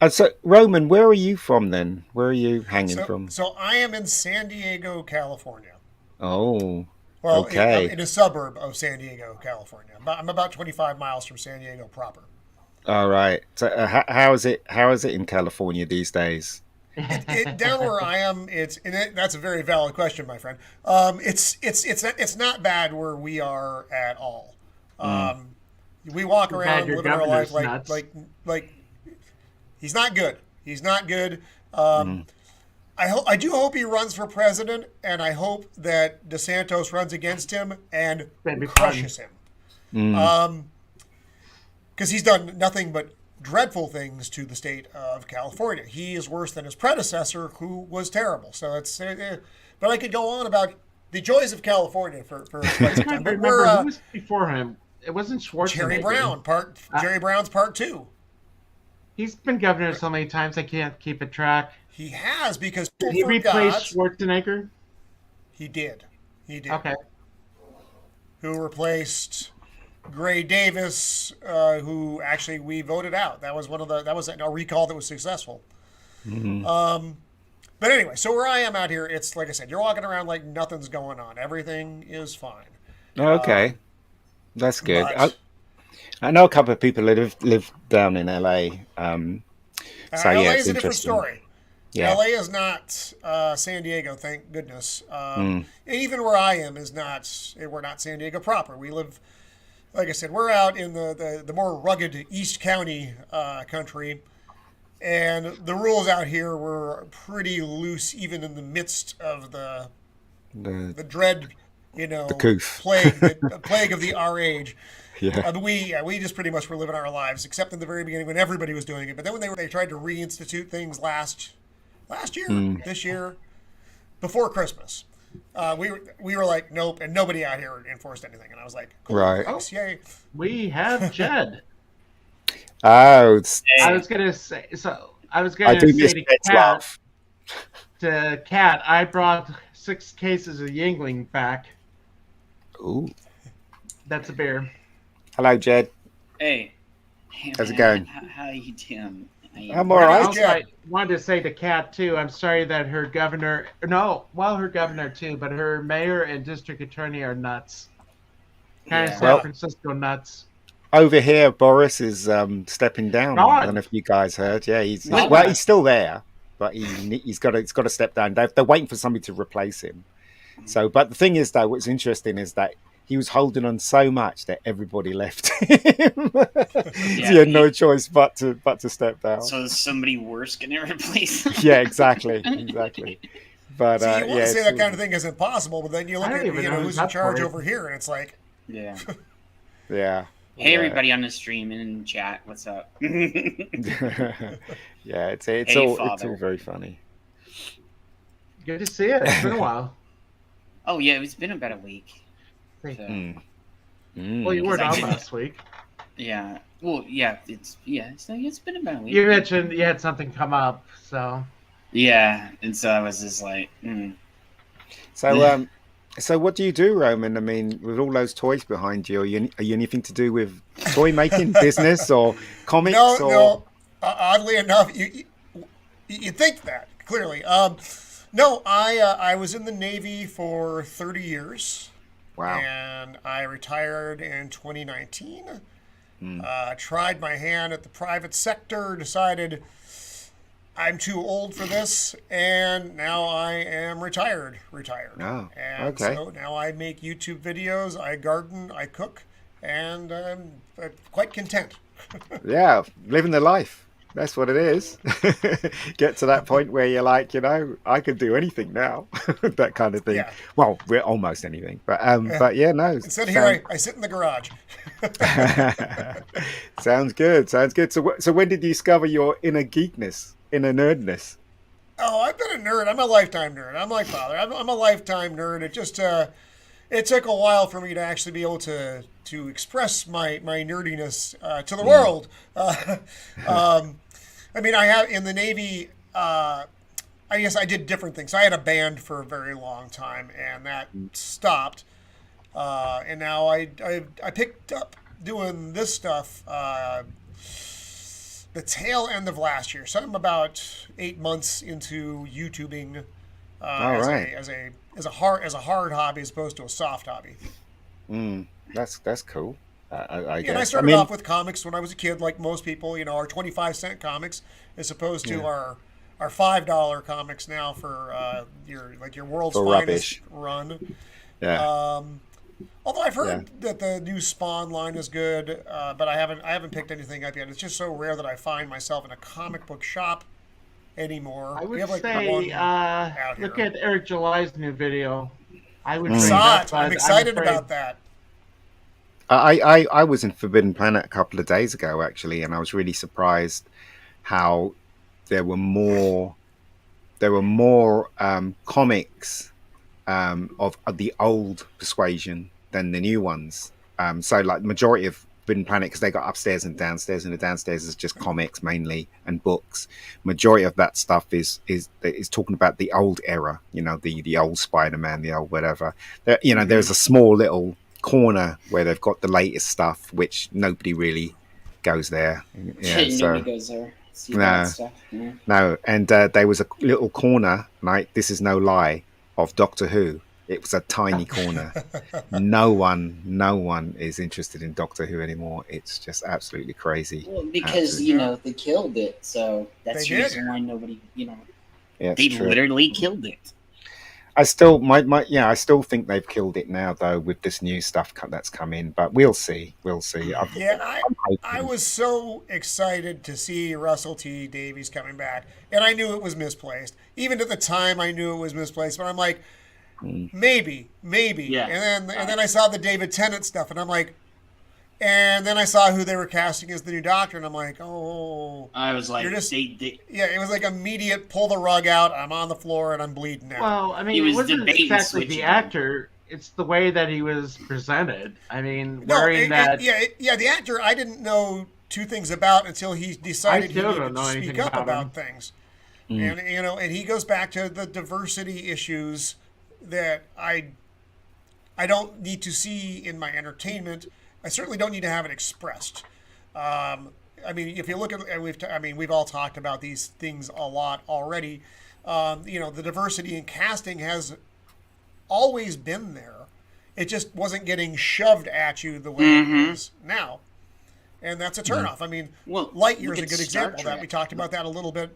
So, Roman, where are you from then? Where are you hanging So, from? so I am in San Diego, California. Oh, Well, I'm okay. in a suburb of San Diego, California. I'm about 25 miles from San Diego proper. All right. So, how is it? How is it in California these days? It down where I am, that's a very valid question, my friend. It's not bad where we are at all. Mm. Um, we walk Too bad around your living our life governor's nuts. like he's not good. He's not good. Um, Mm. I do hope he runs for president, and I hope that DeSantis runs against him and That'd be fun. crushes him. Mm. Because he's done nothing but dreadful things to the state of California. He is worse than his predecessor, who was terrible. So but I could go on about the joys of California for quite I'm some trying time. to But remember we're who was before him. It wasn't Jerry Schwarzenegger. Jerry Brown's part two. He's been governor so many times I can't keep a track. He has because Did people he replace forgot Schwarzenegger? he did. He did. Okay. Who replaced Gray Davis, who actually we voted out. That was that was a recall that was successful. Mm. But anyway, so where I am out here, it's like I said, you're walking around like nothing's going on. Everything is fine. Okay, that's good. But I know a couple of people that live down in LA. So LA yeah, is it's a different interesting. story. Yeah. LA is not San Diego, thank goodness. Mm. And even where I am is not. We're not San Diego proper. We live, like I said, we're out in the more rugged East County country, and the rules out here were pretty loose, even in the midst of The the dread, the coof. plague of the our age. Yeah. We just pretty much were living our lives, except in the very beginning when everybody was doing it. But then when they tried to reinstitute things last year, Mm. this year, before Christmas, we were like, nope, and nobody out here enforced anything. And I was like, cool, Right. thanks, yay. We have Jed. Oh, I Hey, was gonna say so. I was I gonna do say miss to Bed's Kat. laugh. I brought 6 cases of Yingling back. Ooh. That's a beer. Hello, Jed. hey, How's it man, going? how you doing? I'm all And right. also, I wanted to say to Kat too. I'm sorry that her governor, no, well, her governor too, but her mayor and district attorney are nuts. Kind Yeah. of San Well- Francisco nuts. Over here, Boris is stepping down. I God. don't know if you guys heard. Yeah, he's What? well, he's still there, but he's got to step down. They're waiting for somebody to replace him. So, but the thing is, though, what's interesting is that he was holding on so much that everybody left him. So he had no choice but to step down. So is somebody worse gonna replace him? Yeah, exactly. But See, you want yeah, to say it's- that kind of thing isn't possible, but then you look I don't at even know who's who's in up charge for it. over here, and it's like, Yeah. yeah. Hey, Yeah. everybody on the stream and in chat, what's up? Yeah, it's Hey, all Father. very funny. Good to see it. It's been a while. Oh yeah, it's been about a week. So, Mm. Well, you weren't I on didn't- last week. yeah. Well, yeah. So it's been about a week. You mentioned you had something come up, so Yeah, and so I was just like, So what do you do, Roman? I mean, with all those toys behind you, are you anything to do with toy making business or comics? or... no. Oddly enough, you think that clearly. No, I was in the Navy for 30 years. Wow. And I retired in 2019. Hmm. Tried my hand at the private sector, decided I'm too old for this, and now I am retired. Oh, And okay. so now I make YouTube videos, I garden, I cook, and I'm quite content. Yeah, living the life. That's what it is. Get to that point where you're like, I could do anything now, that kind of thing. Yeah. Well, we're almost anything, but yeah, no. Instead here, I sit in the garage. Sounds good. Sounds good. So when did you discover your inner geekness, inner nerdness? Oh, I've been a nerd. I'm a lifetime nerd. I'm like father. I'm a lifetime nerd. It it took a while for me to actually be able to express my nerdiness to the world. I mean, I have in the Navy. I guess I did different things. I had a band for a very long time, and that stopped. And now I picked up doing this stuff the tail end of last year. So I'm about 8 months into YouTubing as a hard hobby as opposed to a soft hobby. That's cool. I guess. And I started off with comics when I was a kid, like most people. You know, our 25-cent comics, as opposed to our $5 comics now for your world's For finest rubbish. run. Yeah. Although I've heard that the new Spawn line is good, but I haven't picked anything up yet. It's just so rare that I find myself in a comic book shop anymore. I We would have, like, say, one out look here. at Eric July's new video. I would I bring saw that, it. but I'm excited afraid- about that. I was in Forbidden Planet a couple of days ago actually, and I was really surprised how there were more comics of the old Persuasion than the new ones. So like the majority of Forbidden Planet, because they got upstairs and downstairs, and the downstairs is just comics mainly and books. Majority of that stuff is talking about the old era, you know, the old Spider-Man, the old whatever. There, you know, there's a small little corner where they've got the latest stuff, which nobody really goes there. Yeah, so Nobody goes there. See No. that stuff. Yeah. no, and there was a little corner, like this is no lie, of Doctor Who. It was a tiny corner. No one is interested in Doctor Who anymore. It's just absolutely crazy. Well, because Absolutely. you know they killed it, so that's They the did. reason why nobody, Yeah, it's they true. literally killed it. I still I still think they've killed it now though with this new stuff that's come in, but we'll see. Yeah, I was so excited to see Russell T Davies coming back, and I knew it was misplaced. Even at the time, I knew it was misplaced, but I'm like, maybe. Yeah. And then I saw the David Tennant stuff, and I'm like, and then I saw who they were casting as the new Doctor, and I'm like, oh, I was like, You're just- they yeah. It was like immediate pull the rug out. I'm on the floor and I'm bleeding out. Well, I mean, He it was wasn't debating exactly switching the him. actor. It's the way that he was presented. I mean, No, wearing that. the actor I didn't know two things about until he decided he still needed don't know to speak anything up about about him. things. And and he goes back to the diversity issues that I don't need to see in my entertainment. I certainly don't need to have it expressed. I mean, if you look at, and we've all talked about these things a lot already. The diversity in casting has always been there. It just wasn't getting shoved at you the way it is now. And that's a turnoff. I mean, Well, Lightyear look is a at good Star example of that. Trek. We talked about that a little bit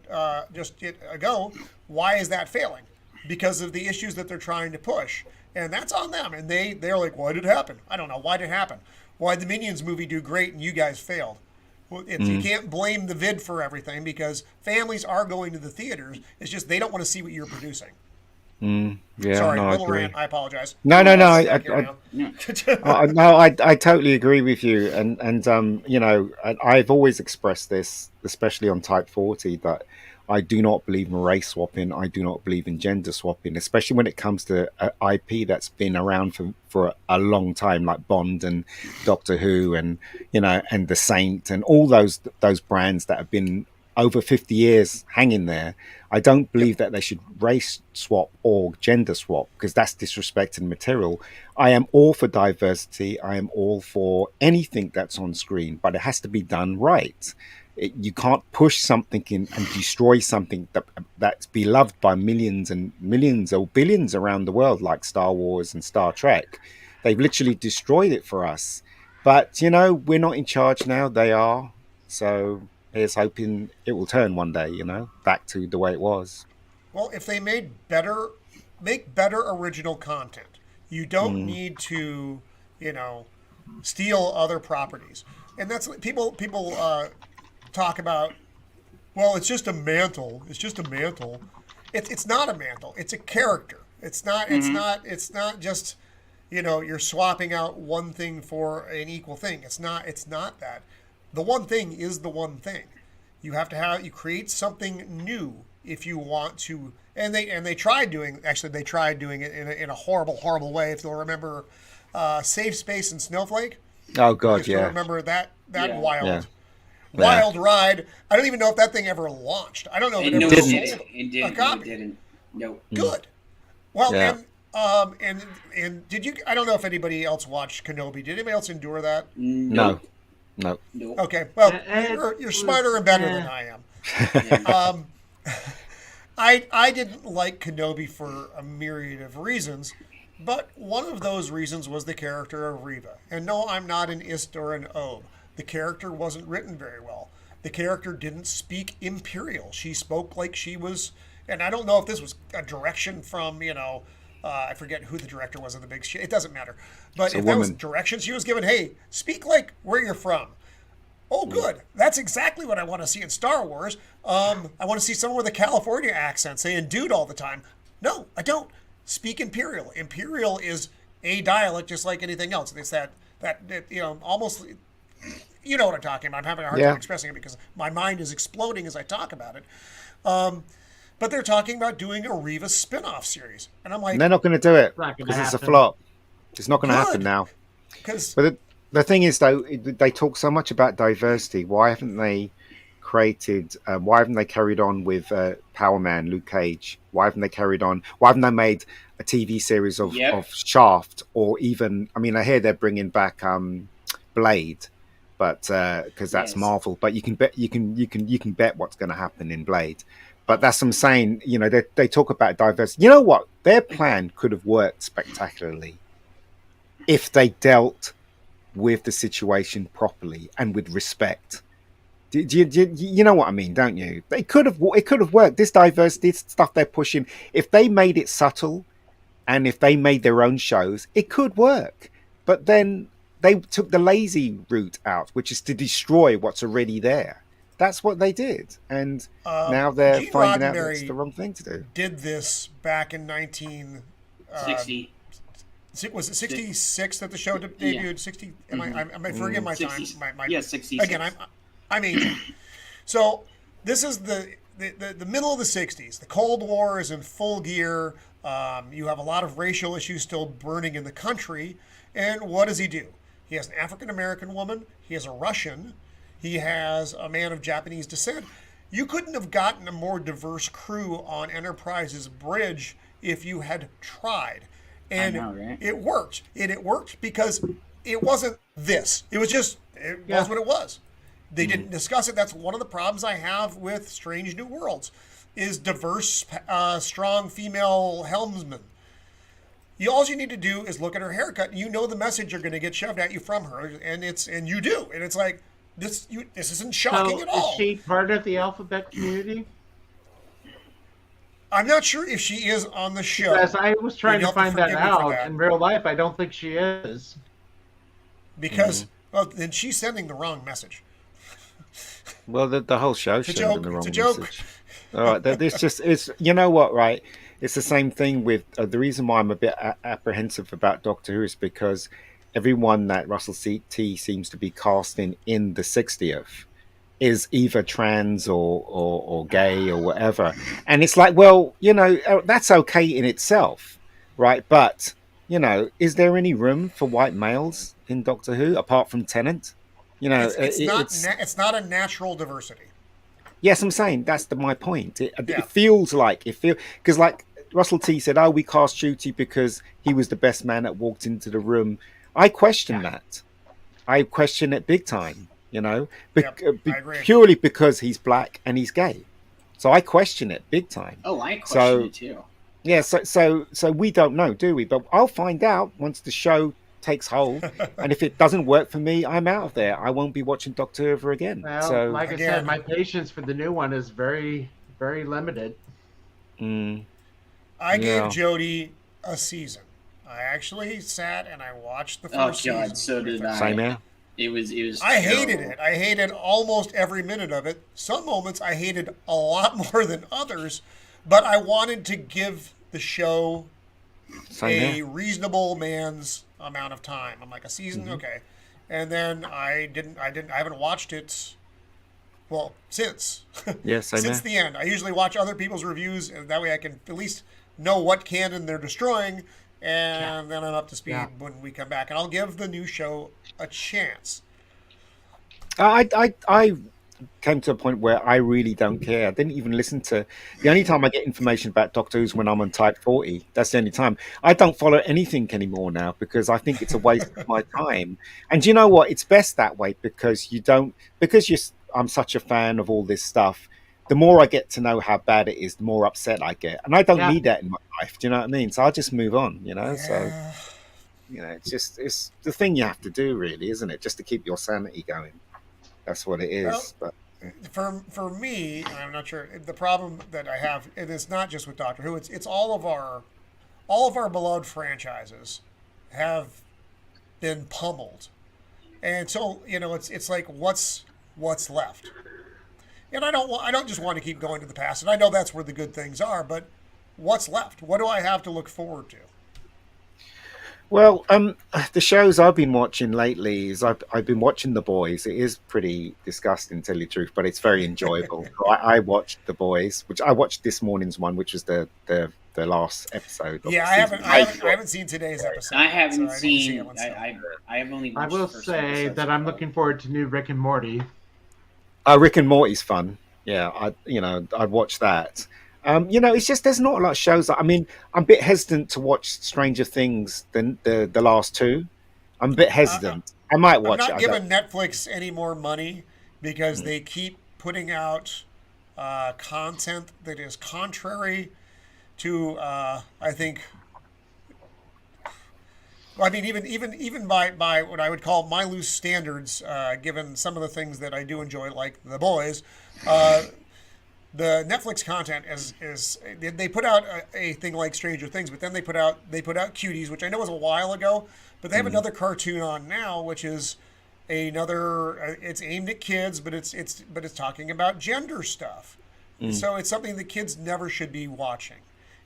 ago. Why is that failing? Because of the issues that they're trying to push. And that's on them. And they're like, why did it happen? I don't know. Why did it happen? Why did the Minions movie do great and you guys failed? Well, you can't blame the vid for everything because families are going to the theaters. It's just they don't want to see what you're producing. Yeah, Sorry, no, I little agree. rant. I apologize. No, Stuck here now. I totally agree with you, and I've always expressed this, especially on Type 40, that I do not believe in race swapping. I do not believe in gender swapping, especially when it comes to IP that's been around for a long time, like Bond and Doctor Who, and and The Saint, and all those brands that have been over 50 years hanging there. I don't believe that they should race swap or gender swap because that's disrespecting material. I am all for diversity. I am all for anything that's on screen, but it has to be done right. You can't push something in and destroy something that's beloved by millions and millions or billions around the world, like Star Wars and Star Trek. They've literally destroyed it for us. But, we're not in charge now. They are. So here's hoping it will turn one day, back to the way it was. Well, if they make better original content, you don't need to, steal other properties. And that's people talk about. Well, it's just a mantle. It's just a mantle. It's not a mantle. It's a character. It's not. It's not just. You're swapping out one thing for an equal thing. It's not that. The one thing is the one thing. You have to you create something new if you want to, and they tried doing it in a horrible way. If you'll remember, Safe Space and Snowflake. Oh God, If you yeah. remember that Yeah. wild ride. I don't even know if that thing ever launched. I don't know if It, it no, ever it sold didn't. It a didn't. copy. It didn't. No. Good. Well, Yeah. and did you? I don't know if anybody else watched Kenobi. Did anybody else endure that? No, no. Nope. Okay. Well, It you're was- smarter and better yeah. than I am. Yeah. I didn't like Kenobi for a myriad of reasons, but one of those reasons was the character of Reva. And no, I'm not an ist or an obe. The character wasn't written very well. The character didn't speak Imperial. She spoke like she was, and I don't know if this was a direction from, I forget who the director was of the big shit. It doesn't matter. But a if that was woman. direction she was given, hey, speak like where you're from. Oh, good. That's exactly what I want to see in Star Wars. I want to see someone with a California accent saying dude all the time. No, I don't. Speak Imperial. Imperial is a dialect just like anything else. It's that almost, you know what I'm talking about. I'm having a hard Yeah. time expressing it because my mind is exploding as I talk about it. But they're talking about doing a Reva spin-off series. And I'm like, And they're not going to do it Not gonna because it's a happen. flop. It's not going to Good. happen now. because But the thing is, though, they talk so much about diversity. Why haven't they created? Why haven't they carried on with Power Man, Luke Cage? Why haven't they carried on? Why haven't they made a TV series of, Yep. of Shaft, or even? I mean, I hear they're bringing back Blade, but because that's Yes. Marvel. But you can bet what's going to happen in Blade. But that's what I'm saying. They talk about diversity. You know what? Their plan could have worked spectacularly if they dealt with the situation properly and with respect. You know what I mean, don't you? It could have worked. This diversity stuff they're pushing, if they made it subtle and if they made their own shows, it could work. But then they took the lazy route out, which is to destroy what's already there. That's what they did, and now they're Gene finding out that Roddenberry it's the wrong thing to do. did this back in 60. was it 66 that the show debuted? Yeah. 60. Am I forgetting my time? 60. My Yeah, 66. Again, I'm aging. So this is the middle of the 60s. The Cold War is in full gear. You have a lot of racial issues still burning in the country. And what does he do? He has an African American woman. He has a Russian. He has a man of Japanese descent. You couldn't have gotten a more diverse crew on Enterprise's bridge if you had tried. And I know, right? it worked. And it worked because it wasn't this. It was just, it Yeah. was what it was. They didn't discuss it. That's one of the problems I have with Strange New Worlds is diverse, strong female helmsman. All you need to do is look at her haircut. You know the message you're going to get shoved at you from her, and you do. And it's like, this isn't shocking So at all. is she part of the alphabet community? I'm not sure if she is on the show. Because I was trying You'll to have to find that forgive me for out. that. In real life, I don't think she is. Because well, then she's sending the wrong message. Well, the whole show It's a showed joke. the wrong It's a joke. message. All right, it's you know what, right? It's the same thing with the reason why I'm a bit apprehensive about Doctor Who is because everyone that Russell T seems to be casting in the 60th is either trans or gay or whatever, and it's like, well, that's okay in itself, right? But is there any room for white males in Doctor Who apart from Tennant? It's not a natural diversity. Yes, I'm saying that's my point. Yeah. It feels because like Russell T said, "Oh, we cast Ncuti because he was the best man that walked into the room." I question that. I question it big time. Yep, I agree. Purely because he's black and he's gay. So I question it big time. Oh, I question it too. Yeah, so we don't know, do we? But I'll find out once the show takes hold. And if it doesn't work for me, I'm out of there. I won't be watching Doctor Who ever again. Well, So like I Again. said, my patience for the new one is very, very limited. mm, I Yeah. gave Jodie a season. I actually sat and I watched the Oh, first God, season. so did I. same here. It was. I hated terrible. it. I hated almost every minute of it. Some moments I hated a lot more than others, but I wanted to give the show Same a here. reasonable man's amount of time. I'm like, a season, Mm-hmm. okay. And then I haven't watched it Well, since Yeah, same since here. the end, I usually watch other people's reviews, and that way I can at least know what canon they're destroying, Yeah. and then I'm up to speed Yeah. when we come back. And I'll give the new show a chance. I came to a point where I really don't care. I didn't even listen to. The only time I get information about Doctor Who's when I'm on Type 40. That's the only time. I don't follow anything anymore now because I think it's a waste of my time. And you know what? It's best that way because you don't. Because you. I'm such a fan of all this stuff. The more I get to know how bad it is, the more upset I get, and I don't Yeah. need that in my life. Do you know what I mean? So I'll just move on. You know. So Yeah. it's the thing you have to do, really, isn't it? Just to keep your sanity going. That's what it Well, is. But for me, and I'm not sure the problem that I have. It is not just with Doctor Who. It's all of our beloved franchises have been pummeled, and so it's like what's left. And I don't just want to keep going to the past, and I know that's where the good things are, but what's left? What do I have to look forward to? well, the shows I've been watching lately is I've been watching The Boys. It is pretty disgusting, to tell you the truth, but it's very enjoyable. So I watched The Boys, which I watched this morning's one, which was the last episode of Yeah, the I season. haven't I haven't I haven't seen today's episode, I so haven't I need to see it seen. one still. I have only I watched will the first say episode that so I'm far. looking forward to new Rick and Morty. Rick and Morty's fun. Yeah, I'd watch that. It's just there's not a lot of shows. I mean, I'm a bit hesitant to watch Stranger Things than the last two. I'm a bit Uh, hesitant. I might I'm watch it. not I don't. giving Netflix any more money because they keep putting out content that is contrary to I think. Well, I mean, even by what I would call my loose standards, given some of the things that I do enjoy, like The Boys, uh, the Netflix content is they put out a thing like Stranger Things, but then they put out Cuties, which I know was a while ago, but they have Mm, another cartoon on now, which is another. It's aimed at kids, but it's talking about gender stuff. mm. So it's something that kids never should be watching,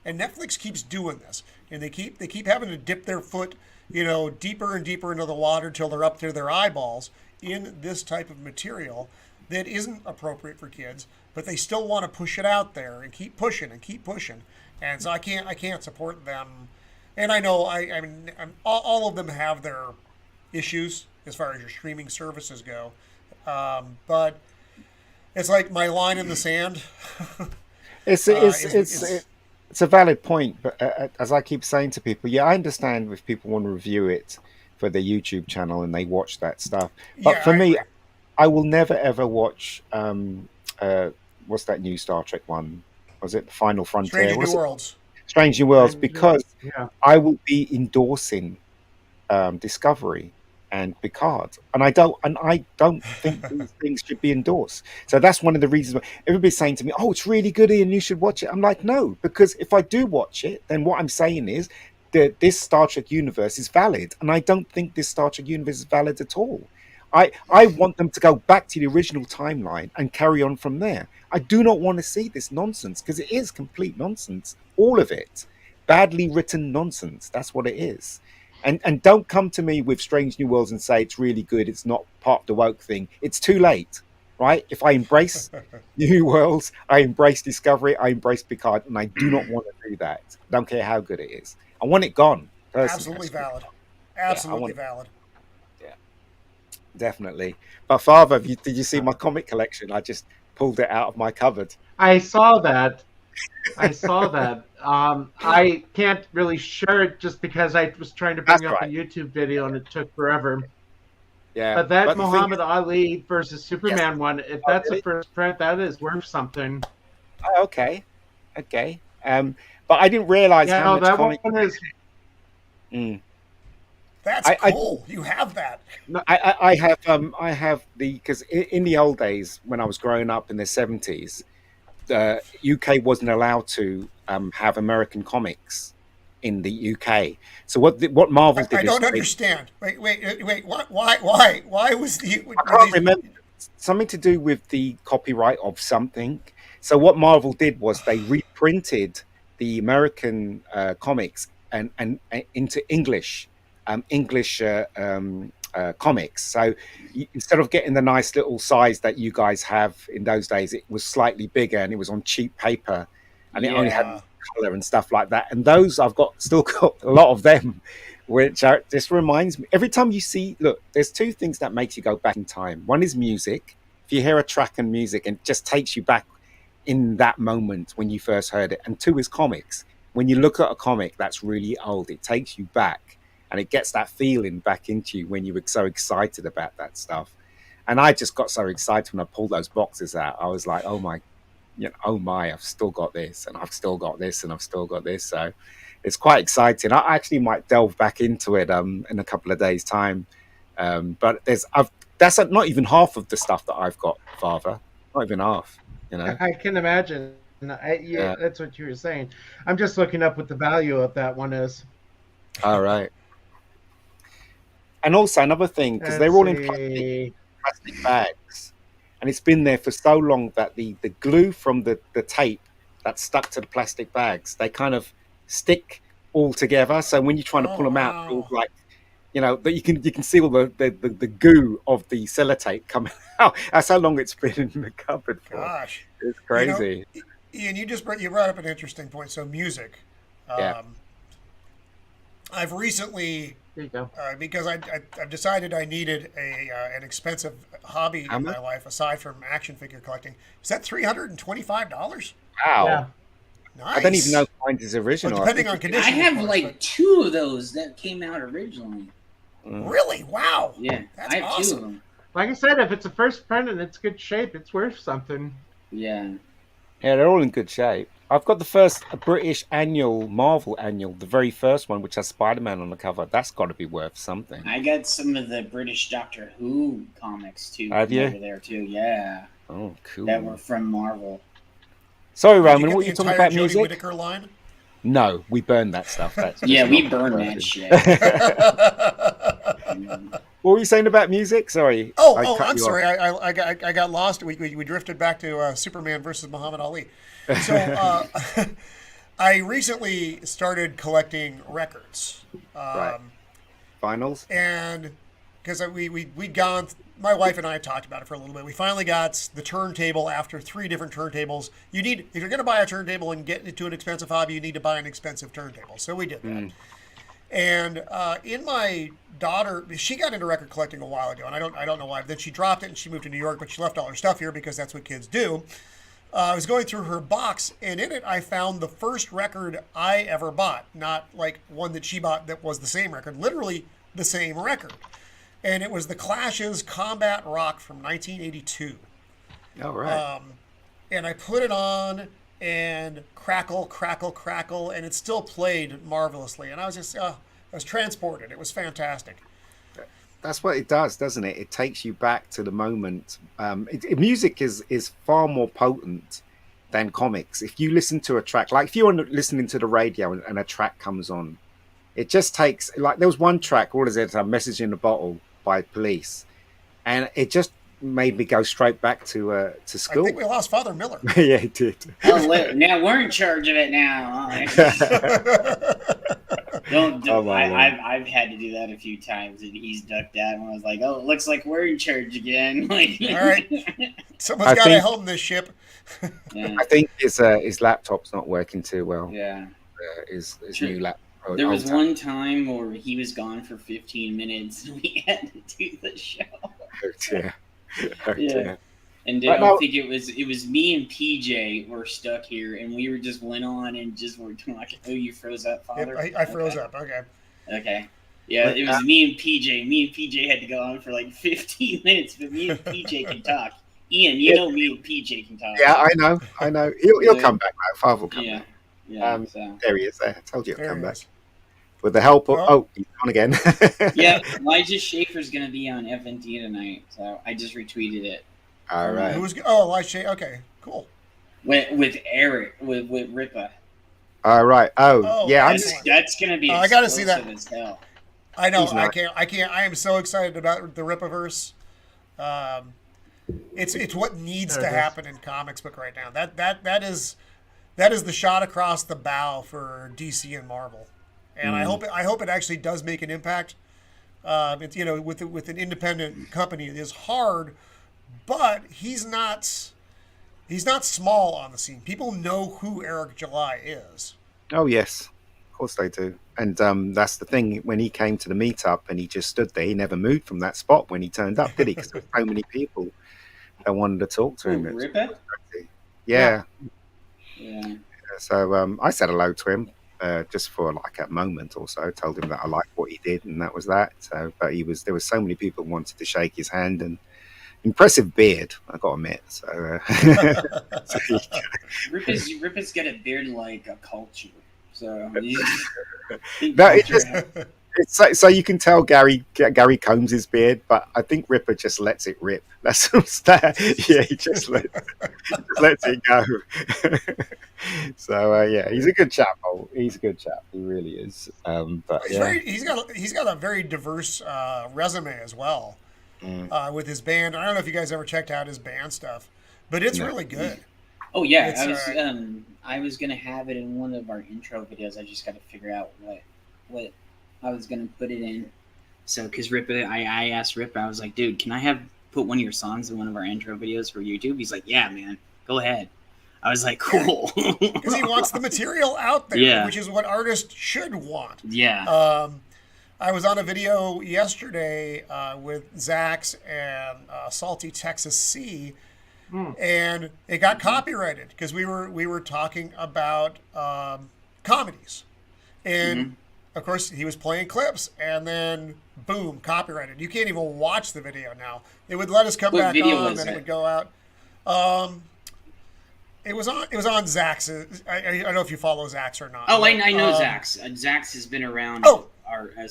and Netflix keeps doing this, and they keep having to dip their foot, deeper and deeper into the water till they're up to their eyeballs in this type of material that isn't appropriate for kids, but they still want to push it out there and keep pushing and keep pushing, and so I can't support them, and I know I mean all of them have their issues as far as your streaming services go, but it's like my line in the sand. It's uh, it's is it's is it's a valid point, but as I keep saying to people, yeah, I understand if people want to review it for their YouTube channel and they watch that stuff. But Yeah, for I me, agree. I will never ever watch what's that new Star Trek one? Was it the Final Frontier? Strange New Was it Worlds. Strange New Worlds? Strange New Because Worlds. Yeah. I will be endorsing Discovery and Picard, and I don't think these things should be endorsed. So that's one of the reasons why everybody's saying to me, "Oh, it's really good, Ian. You should watch it." I'm like, no, because if I do watch it, then what I'm saying is that this Star Trek universe is valid, and I don't think this Star Trek universe is valid at all. I want them to go back to the original timeline and carry on from there. I do not want to see this nonsense because it is complete nonsense. All of it, badly written nonsense. That's what it is. And don't come to me with Strange New Worlds and say it's really good. It's not part of the woke thing. It's too late, right? If I embrace New Worlds, I embrace Discovery, I embrace Picard, and I do not want to do that. I don't care how good it is. I want it gone. Personally, I Absolutely just want it valid. gone. Yeah, I Absolutely want it. valid. Yeah, definitely. But Father, did you see Uh, my comic collection? I just pulled it out of my cupboard. I saw that. I saw that. I can't really share it just because I was trying to That's bring up a right. YouTube video and it took forever. Yeah, But that but the thing Muhammad Ali versus yes. Superman one, if Oh, that's a really? first print, that is worth something. Oh, okay, okay. But I didn't realize Yeah, how no, much that comic. one is. Mm. That's I cool. You have that. No, I have the because in the old days when I was growing up in the 70s, the UK wasn't allowed to have American comics in the UK. So what Marvel I did is don't they understand. Wait. What? Why was the I were can't these? remember something to do with the copyright of something. So what Marvel did was they reprinted the American comics and into English English comics. So instead of getting the nice little size that you guys have in those days, it was slightly bigger and it was on cheap paper, and it only had Yeah. color and stuff like that. And those still got a lot of them, which just reminds me every time you see. Look, there's two things that makes you go back in time. One is music. If you hear a track and music, and it just takes you back in that moment when you first heard it. And two is comics. When you look at a comic that's really old, it takes you back and it gets that feeling back into you when you were so excited about that stuff. And I just got so excited when I pulled those boxes out. I was like, oh my, oh my, I've still got this, and I've still got this, and I've still got this. So it's quite exciting. I actually might delve back into it in a couple of days' time. But that's not even half of the stuff that I've got, Father. Not even half. I can imagine. Yeah, that's what you were saying. I'm just looking up what the value of that one is. All right. And also another thing, because they're all in plastic bags, and it's been there for so long that the glue from the tape that's stuck to the plastic bags, they kind of stick all together. So when you're trying to pull them out, it's all like, but you can see all the goo of the sellotape coming out. That's how long it's been in the cupboard for. Gosh, it's crazy. Ian, you brought up an interesting point. So music. Yeah. I've recently, there you go. Because I've decided I needed an expensive hobby in my life aside from action figure collecting. Is that $325? Wow. Yeah. Nice. I don't even know if mine is original. Well, depending on condition. I have of course, like 2 of those that came out originally. Really? Wow. Yeah, That's I have awesome. 2 of them. Like I said, if it's a first print and it's good shape, it's worth something. Yeah. Yeah, they're all in good shape. I've got the first British annual, Marvel annual, the very first one, which has Spider-Man on the cover. That's got to be worth something. I got some of the British Doctor Who comics too. Have you? Over there too, yeah. Oh, cool. That were from Marvel. Sorry, Did Roman, get what the are you talking entire about Jodie music? Whittaker line? No, we burned that stuff. That's Yeah, just we not burned worth that it. shit. What were you saying about music? Sorry. I Oh, cut I'm you sorry. off. I got lost. We drifted back to Superman versus Muhammad Ali. So I recently started collecting records. Right. Vinyls? And because we'd gone, my wife and I had talked about it for a little bit. We finally got the turntable after 3 different turntables. If you're going to buy a turntable and get into an expensive hobby, you need to buy an expensive turntable. So we did that. And in my daughter, she got into record collecting a while ago, and I don't know why. Then she dropped it and she moved to New York, but she left all her stuff here because that's what kids do. I was going through her box, and in it I found the first record I ever bought. Not like one that she bought that was the same record, literally the same record. And it was the Clash's Combat Rock from 1982. Oh, right. And I put it on, and crackle, crackle, crackle, and it still played marvelously. And I was just, I was transported. It was fantastic. That's what it does, doesn't it? It takes you back to the moment. Music is far more potent than comics. If you listen to a track, like if you're listening to the radio and a track comes on, it just takes, like there was one track, what is it? A Message in a Bottle by Police. And it just made me go straight back to school. I think we lost Father Miller. Yeah, it did. Oh, now we're in charge of it now. Don't Oh, my Lord. I've had to do that a few times, and he's ducked out, and I was like, "Oh, it looks like we're in charge again." Like, All right. Someone's got to helm this ship. Yeah. I think his laptop's not working too well. Yeah. His Sure. new laptop. There was one time where he was gone for 15 minutes, and we had to do the show. Oh, dear. Oh, Yeah. dear. And I don't think it was me and PJ were stuck here, and we just went on and just were talking. Oh, you froze up, Father? Yep, I froze up. Okay. Okay. Yeah, it was me and PJ. Me and PJ had to go on for like 15 minutes, but me and PJ can talk. Ian, you know me and PJ can talk. Yeah, I know. He'll come back now. Father will come back. Yeah. So. There he is. There, I told you he'll There come he back is. with the help of. Well- Oh, he's on again. Yeah, Elijah Schaefer's gonna be on FNT tonight, so I just retweeted it All right. Who was? Oh, Elisha. Okay, cool. with Eric with Ripa. All right. Oh, Oh, yeah. I'm, excellent. That's gonna be. I gotta see that. explosive as hell. I know. He's not. I can't. I am so excited about the Ripaverse. It's what needs There to it is. happen in comics book right now. That is the shot across the bow for DC and Marvel. and I hope it actually does make an impact. It's, with an independent company, it is hard, but he's not small on the scene. People know who Eric July is. Oh yes, of course they do. And that's the thing. When he came to the meetup and he just stood there, he never moved from that spot when he turned up, did he? Because there were so many people that wanted to talk to him. Ripper? Yeah. Yeah. So I said hello to him just for like a moment or so. Told him that I liked what he did, and that was that. So, but there was so many people who wanted to shake his hand, and impressive beard, I got to admit. So, Ripper's got a beard like a culture. So No, so you can tell Gary combs his beard, but I think Ripper just lets it rip. That's yeah, he just lets it go. So yeah, he's a good chap. He's a good chap. He really is. But yeah. He's got a very diverse resume as well with his band. I don't know if you guys ever checked out his band stuff, but it's really good. Oh yeah, I was gonna have it in one of our intro videos. I just got to figure out what I was gonna put it in. So, because Ripper, I asked Ripper, I was like, dude, can I put one of your songs in one of our intro videos for YouTube? He's like, yeah, man, go ahead. I was like, cool. Because he wants the material out there, which is what artists should want. Yeah. I was on a video yesterday with Zax and Salty Texas C, and it got copyrighted because we were talking about comedies, and of course he was playing clips, and then boom, copyrighted. You can't even watch the video now. It would let us come back on, and it would go out. It was on Zax. I don't know if you follow Zax or not. Oh, I know Zax. Zax has been around.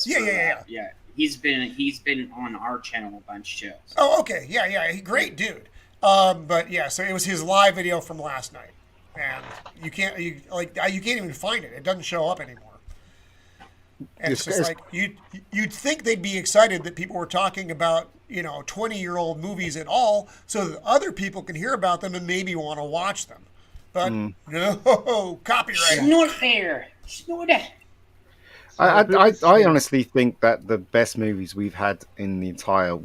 Yeah. He's been on our channel a bunch too. So. Oh, okay. Yeah. Great dude. But yeah, so it was his live video from last night, and you can't even find it. It doesn't show up anymore. And it's just like you'd think they'd be excited that people were talking about 20-year-old movies at all, so that other people can hear about them and maybe want to watch them. But no, copyright. It's not fair. It's not that. I honestly think that the best movies we've had in the entire,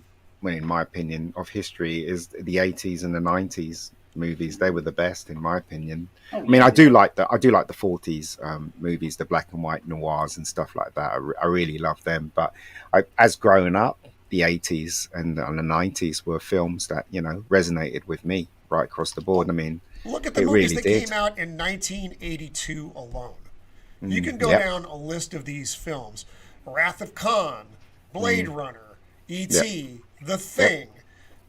well, in my opinion, of history is the 80s and the 90s movies. They were the best, in my opinion. I mean, I do like the 40s movies, the black and white noirs and stuff like that. I really love them. But as growing up, the 80s and the 90s were films that resonated with me right across the board. I mean, look at the movies that came out in 1982 alone. You can go down a list of these films: Wrath of Khan, Blade Runner, E.T., The Thing,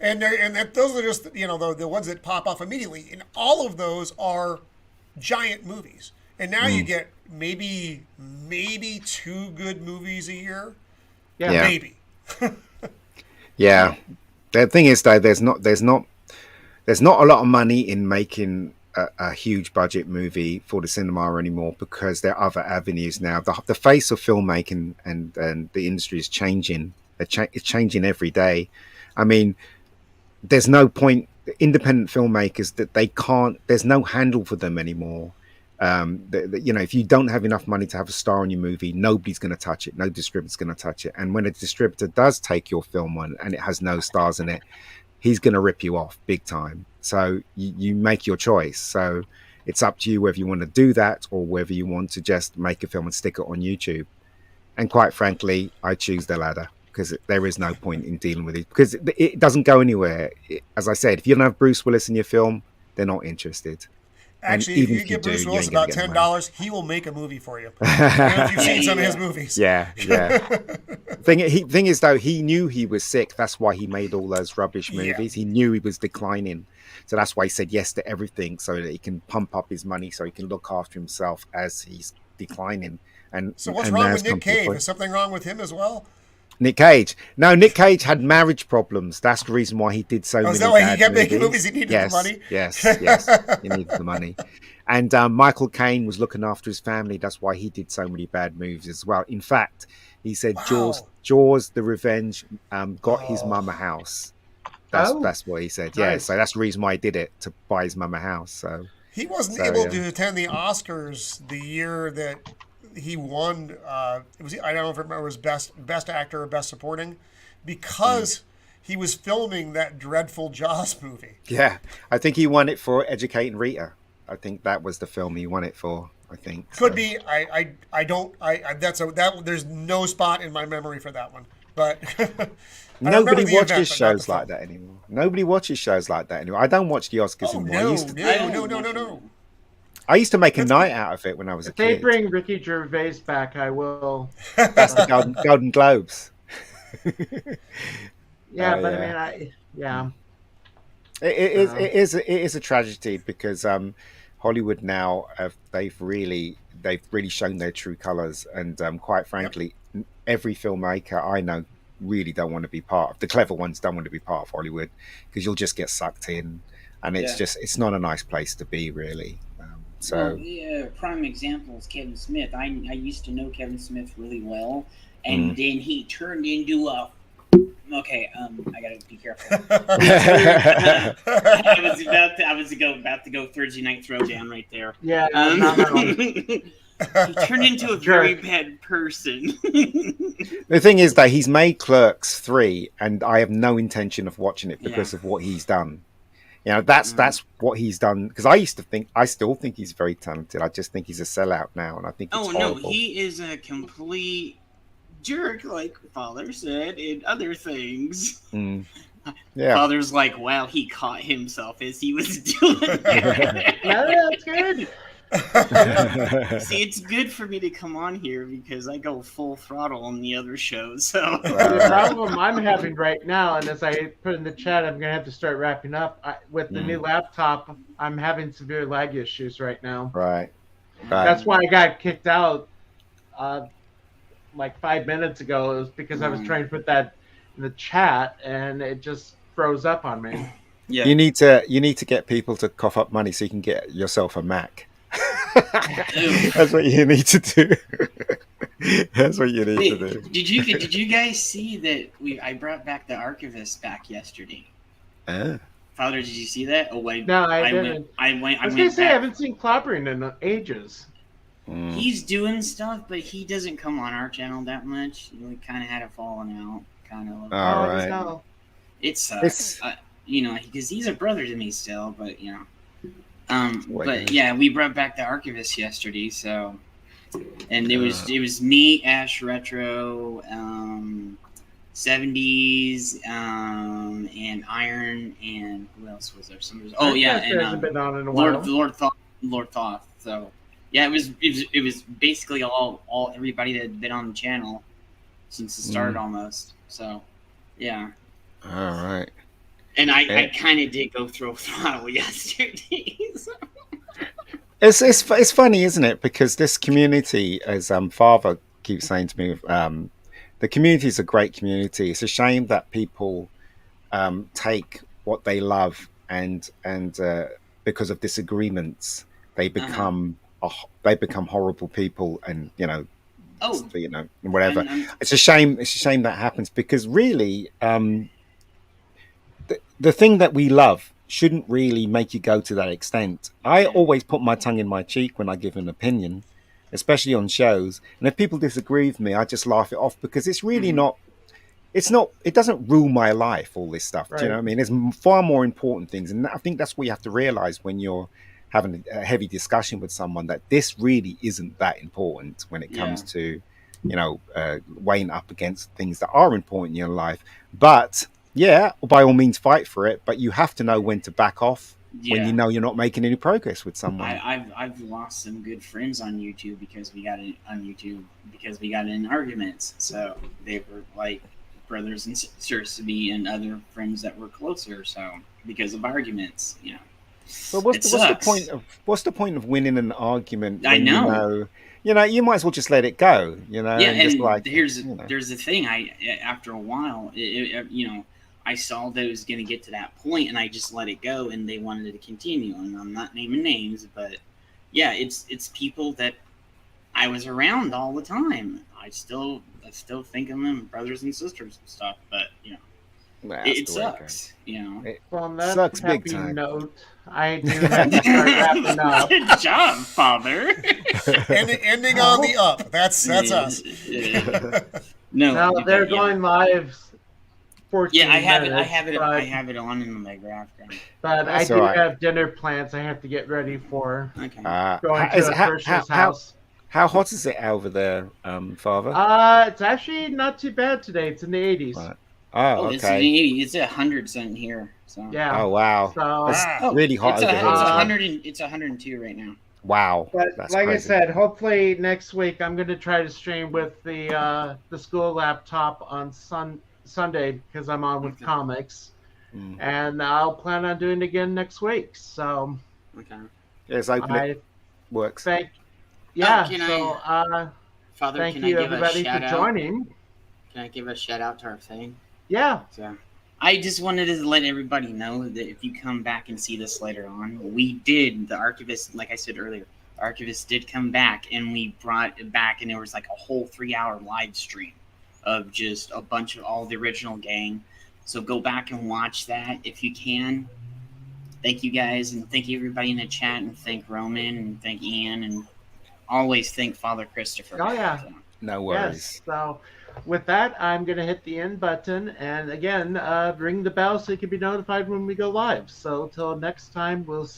and those are just the ones that pop off immediately. And all of those are giant movies. And now you get maybe 2 good movies a year. Yeah. Maybe. Yeah. The thing is, though, there's not a lot of money in making a huge budget movie for the cinema anymore, because there are other avenues now. The face of filmmaking and the industry is changing. It's changing every day. I mean, there's no point. Independent filmmakers, that they can't. There's no handle for them anymore. If you don't have enough money to have a star in your movie, nobody's going to touch it. No distributor's going to touch it. And when a distributor does take your film on and it has no stars in it, he's going to rip you off big time. So you make your choice. So it's up to you whether you want to do that or whether you want to just make a film and stick it on YouTube. And quite frankly, I choose the latter, because there is no point in dealing with it, because it doesn't go anywhere. As I said, if you don't have Bruce Willis in your film, they're not interested. Actually, if you give Bruce Willis about $10, he will make a movie for you. If you've seen some of his movies. Yeah. Thing is, though, he knew he was sick. That's why he made all those rubbish movies. Yeah. He knew he was declining. So that's why he said yes to everything, so that he can pump up his money, so he can look after himself as he's declining. So what's wrong with Nick Cage? Is something wrong with him as well? Nick Cage. No, Nick Cage had marriage problems. That's the reason why he did so many. Is that why he kept making movies? He needed the money? Yes. He needed the money. And Michael Caine was looking after his family. That's why he did so many bad movies as well. In fact, he said Jaws, The Revenge, got his mum a house. That's what he said. Nice. Yeah, so that's the reason why he did it, to buy his mum a house. So he wasn't able to attend the Oscars the year that he won. It was, I don't know if I remember, it was best actor or best supporting, because he was filming that dreadful Jaws movie. Yeah, I think he won it for Educating Rita. I think that was the film he won it for. I think Could so. be. I don't. There's no spot in my memory for that one. But I remember Nobody the watches event, but not the shows like film. that anymore. Nobody watches shows like that anymore. I don't watch the Oscars Oh anymore. no, I no, don't no, no, no, watch no. it. I used to make a That's night out of it when I was a If they kid. bring Ricky Gervais back, I will. That's the Golden Globes. Yeah, but yeah. I mean, yeah. It is a tragedy because Hollywood now they've really shown their true colors, and quite Yep. frankly, every filmmaker I know really don't want to be part of the clever ones. Don't want to be part of Hollywood because you'll just get sucked in, and Yeah. it's not a nice place to be really. Well, the prime example is Kevin Smith. I used to know Kevin Smith really well, and then he turned into a. Okay, I gotta be careful. I was about to go Thursday night throwdown right there. Yeah, He turned into a very bad person. The thing is that he's made Clerks 3, and I have no intention of watching it because of what he's done. You know, that's what he's done. Because I still think he's very talented. I just think he's a sellout now, and I think it's horrible. No, he is a complete jerk, like Father said, in other things. Yeah. Father's like, wow, he caught himself as he was doing it. Yeah, that's good. See, it's good for me to come on here because I go full throttle on the other shows. So The problem I'm having right now, and as I put in the chat, I'm going to have to start wrapping up. With the new laptop, I'm having severe lag issues right now. Right. That's why I got kicked out like 5 minutes ago. It was because I was trying to put that in the chat, and it just froze up on me. yeah, You need to get people to cough up money so you can get yourself a Mac. That's what you need to do. That's what you need to do. Did you guys see that I brought back the Archivist back yesterday? Father, did you see that? Oh wait, No, I didn't. I I went was going to say, I back. haven't seen Clobbering in ages. He's doing stuff, but he doesn't come on our channel that much. We kind of had a falling out, kind of. All right. No. It sucks, because he's a brother to me still. But but yeah, we brought back the Archivist yesterday, so, and it was me, Ash Retro, 70s, and Iron, and who else was there? Oh yeah, and hasn't been on in a while. Lord Thoth. So yeah, it was basically all everybody that had been on the channel since the start almost. So yeah. All right. And I kind of did go through throttle yesterday. So. It's funny, isn't it? Because this community, as Father keeps saying to me, the community is a great community. It's a shame that people take what they love and because of disagreements, they become horrible people, and whatever. It's a shame. It's a shame that happens because really, the thing that we love shouldn't really make you go to that extent. I always put my tongue in my cheek when I give an opinion, especially on shows. And if people disagree with me, I just laugh it off because it's really not. It's not. It doesn't rule my life. All this stuff. Right. Do you know what I mean? There's far more important things, and I think that's what you have to realize when you're having a heavy discussion with someone, that this really isn't that important when it comes to, weighing up against things that are important in your life. But yeah, by all means, fight for it. But you have to know when to back off when you know you're not making any progress with someone. I've lost some good friends on YouTube because we got in arguments. So they were like brothers and sisters to me, and other friends that were closer. So because of arguments, But what's the point of winning an argument? When I know. You might as well just let it go. Yeah, and here's the thing. After a while, I saw that it was going to get to that point, and I just let it go, and they wanted to continue. And I'm not naming names, but yeah, it's people that I was around all the time. I still think of them brothers and sisters and stuff, but That's It the way go. sucks, you know. It So on that sucks big happy time. note, I do have to start wrapping up. Good job, Father. Ending on the up. That's us. No, Now but they're yeah. going live. 14 Yeah, I have it. I minutes, have it. But, I have it on in my graph. but I That's do all right. have dinner plans I have to get ready for. Okay. Going to a Christian's house. How hot is it over there, Father? It's actually not too bad today. It's in the 80s. Right. Oh, It's okay. It's 100 cent here. So Yeah. Oh, wow. So, That's Wow. really hot it's over a, here. it's as well. 100. It's 102 right now. Wow. but That's like crazy. I said, hopefully next week I'm going to try to stream with the school laptop on Sunday because I'm on with Okay. comics, Mm. and I'll plan on doing it again next week. So Okay. Yes, open it. I Works. thank. Yeah. can so Father, thank can you I give a everybody for shout out? joining. Can I give a shout out to our thing? Yeah. So, I just wanted to let everybody know that if you come back and see this later on, we did, the Archivist, like I said earlier, the Archivist did come back and we brought it back and there was like a whole 3-hour live stream of just a bunch of all the original gang. So go back and watch that if you can. Thank you guys and thank you everybody in the chat and thank Roman and thank Ian and always thank Father Christopher. Oh, yeah. So, No worries. Yes. So with that, I'm going to hit the end button. And again, ring the bell so you can be notified when we go live. So till next time, we'll see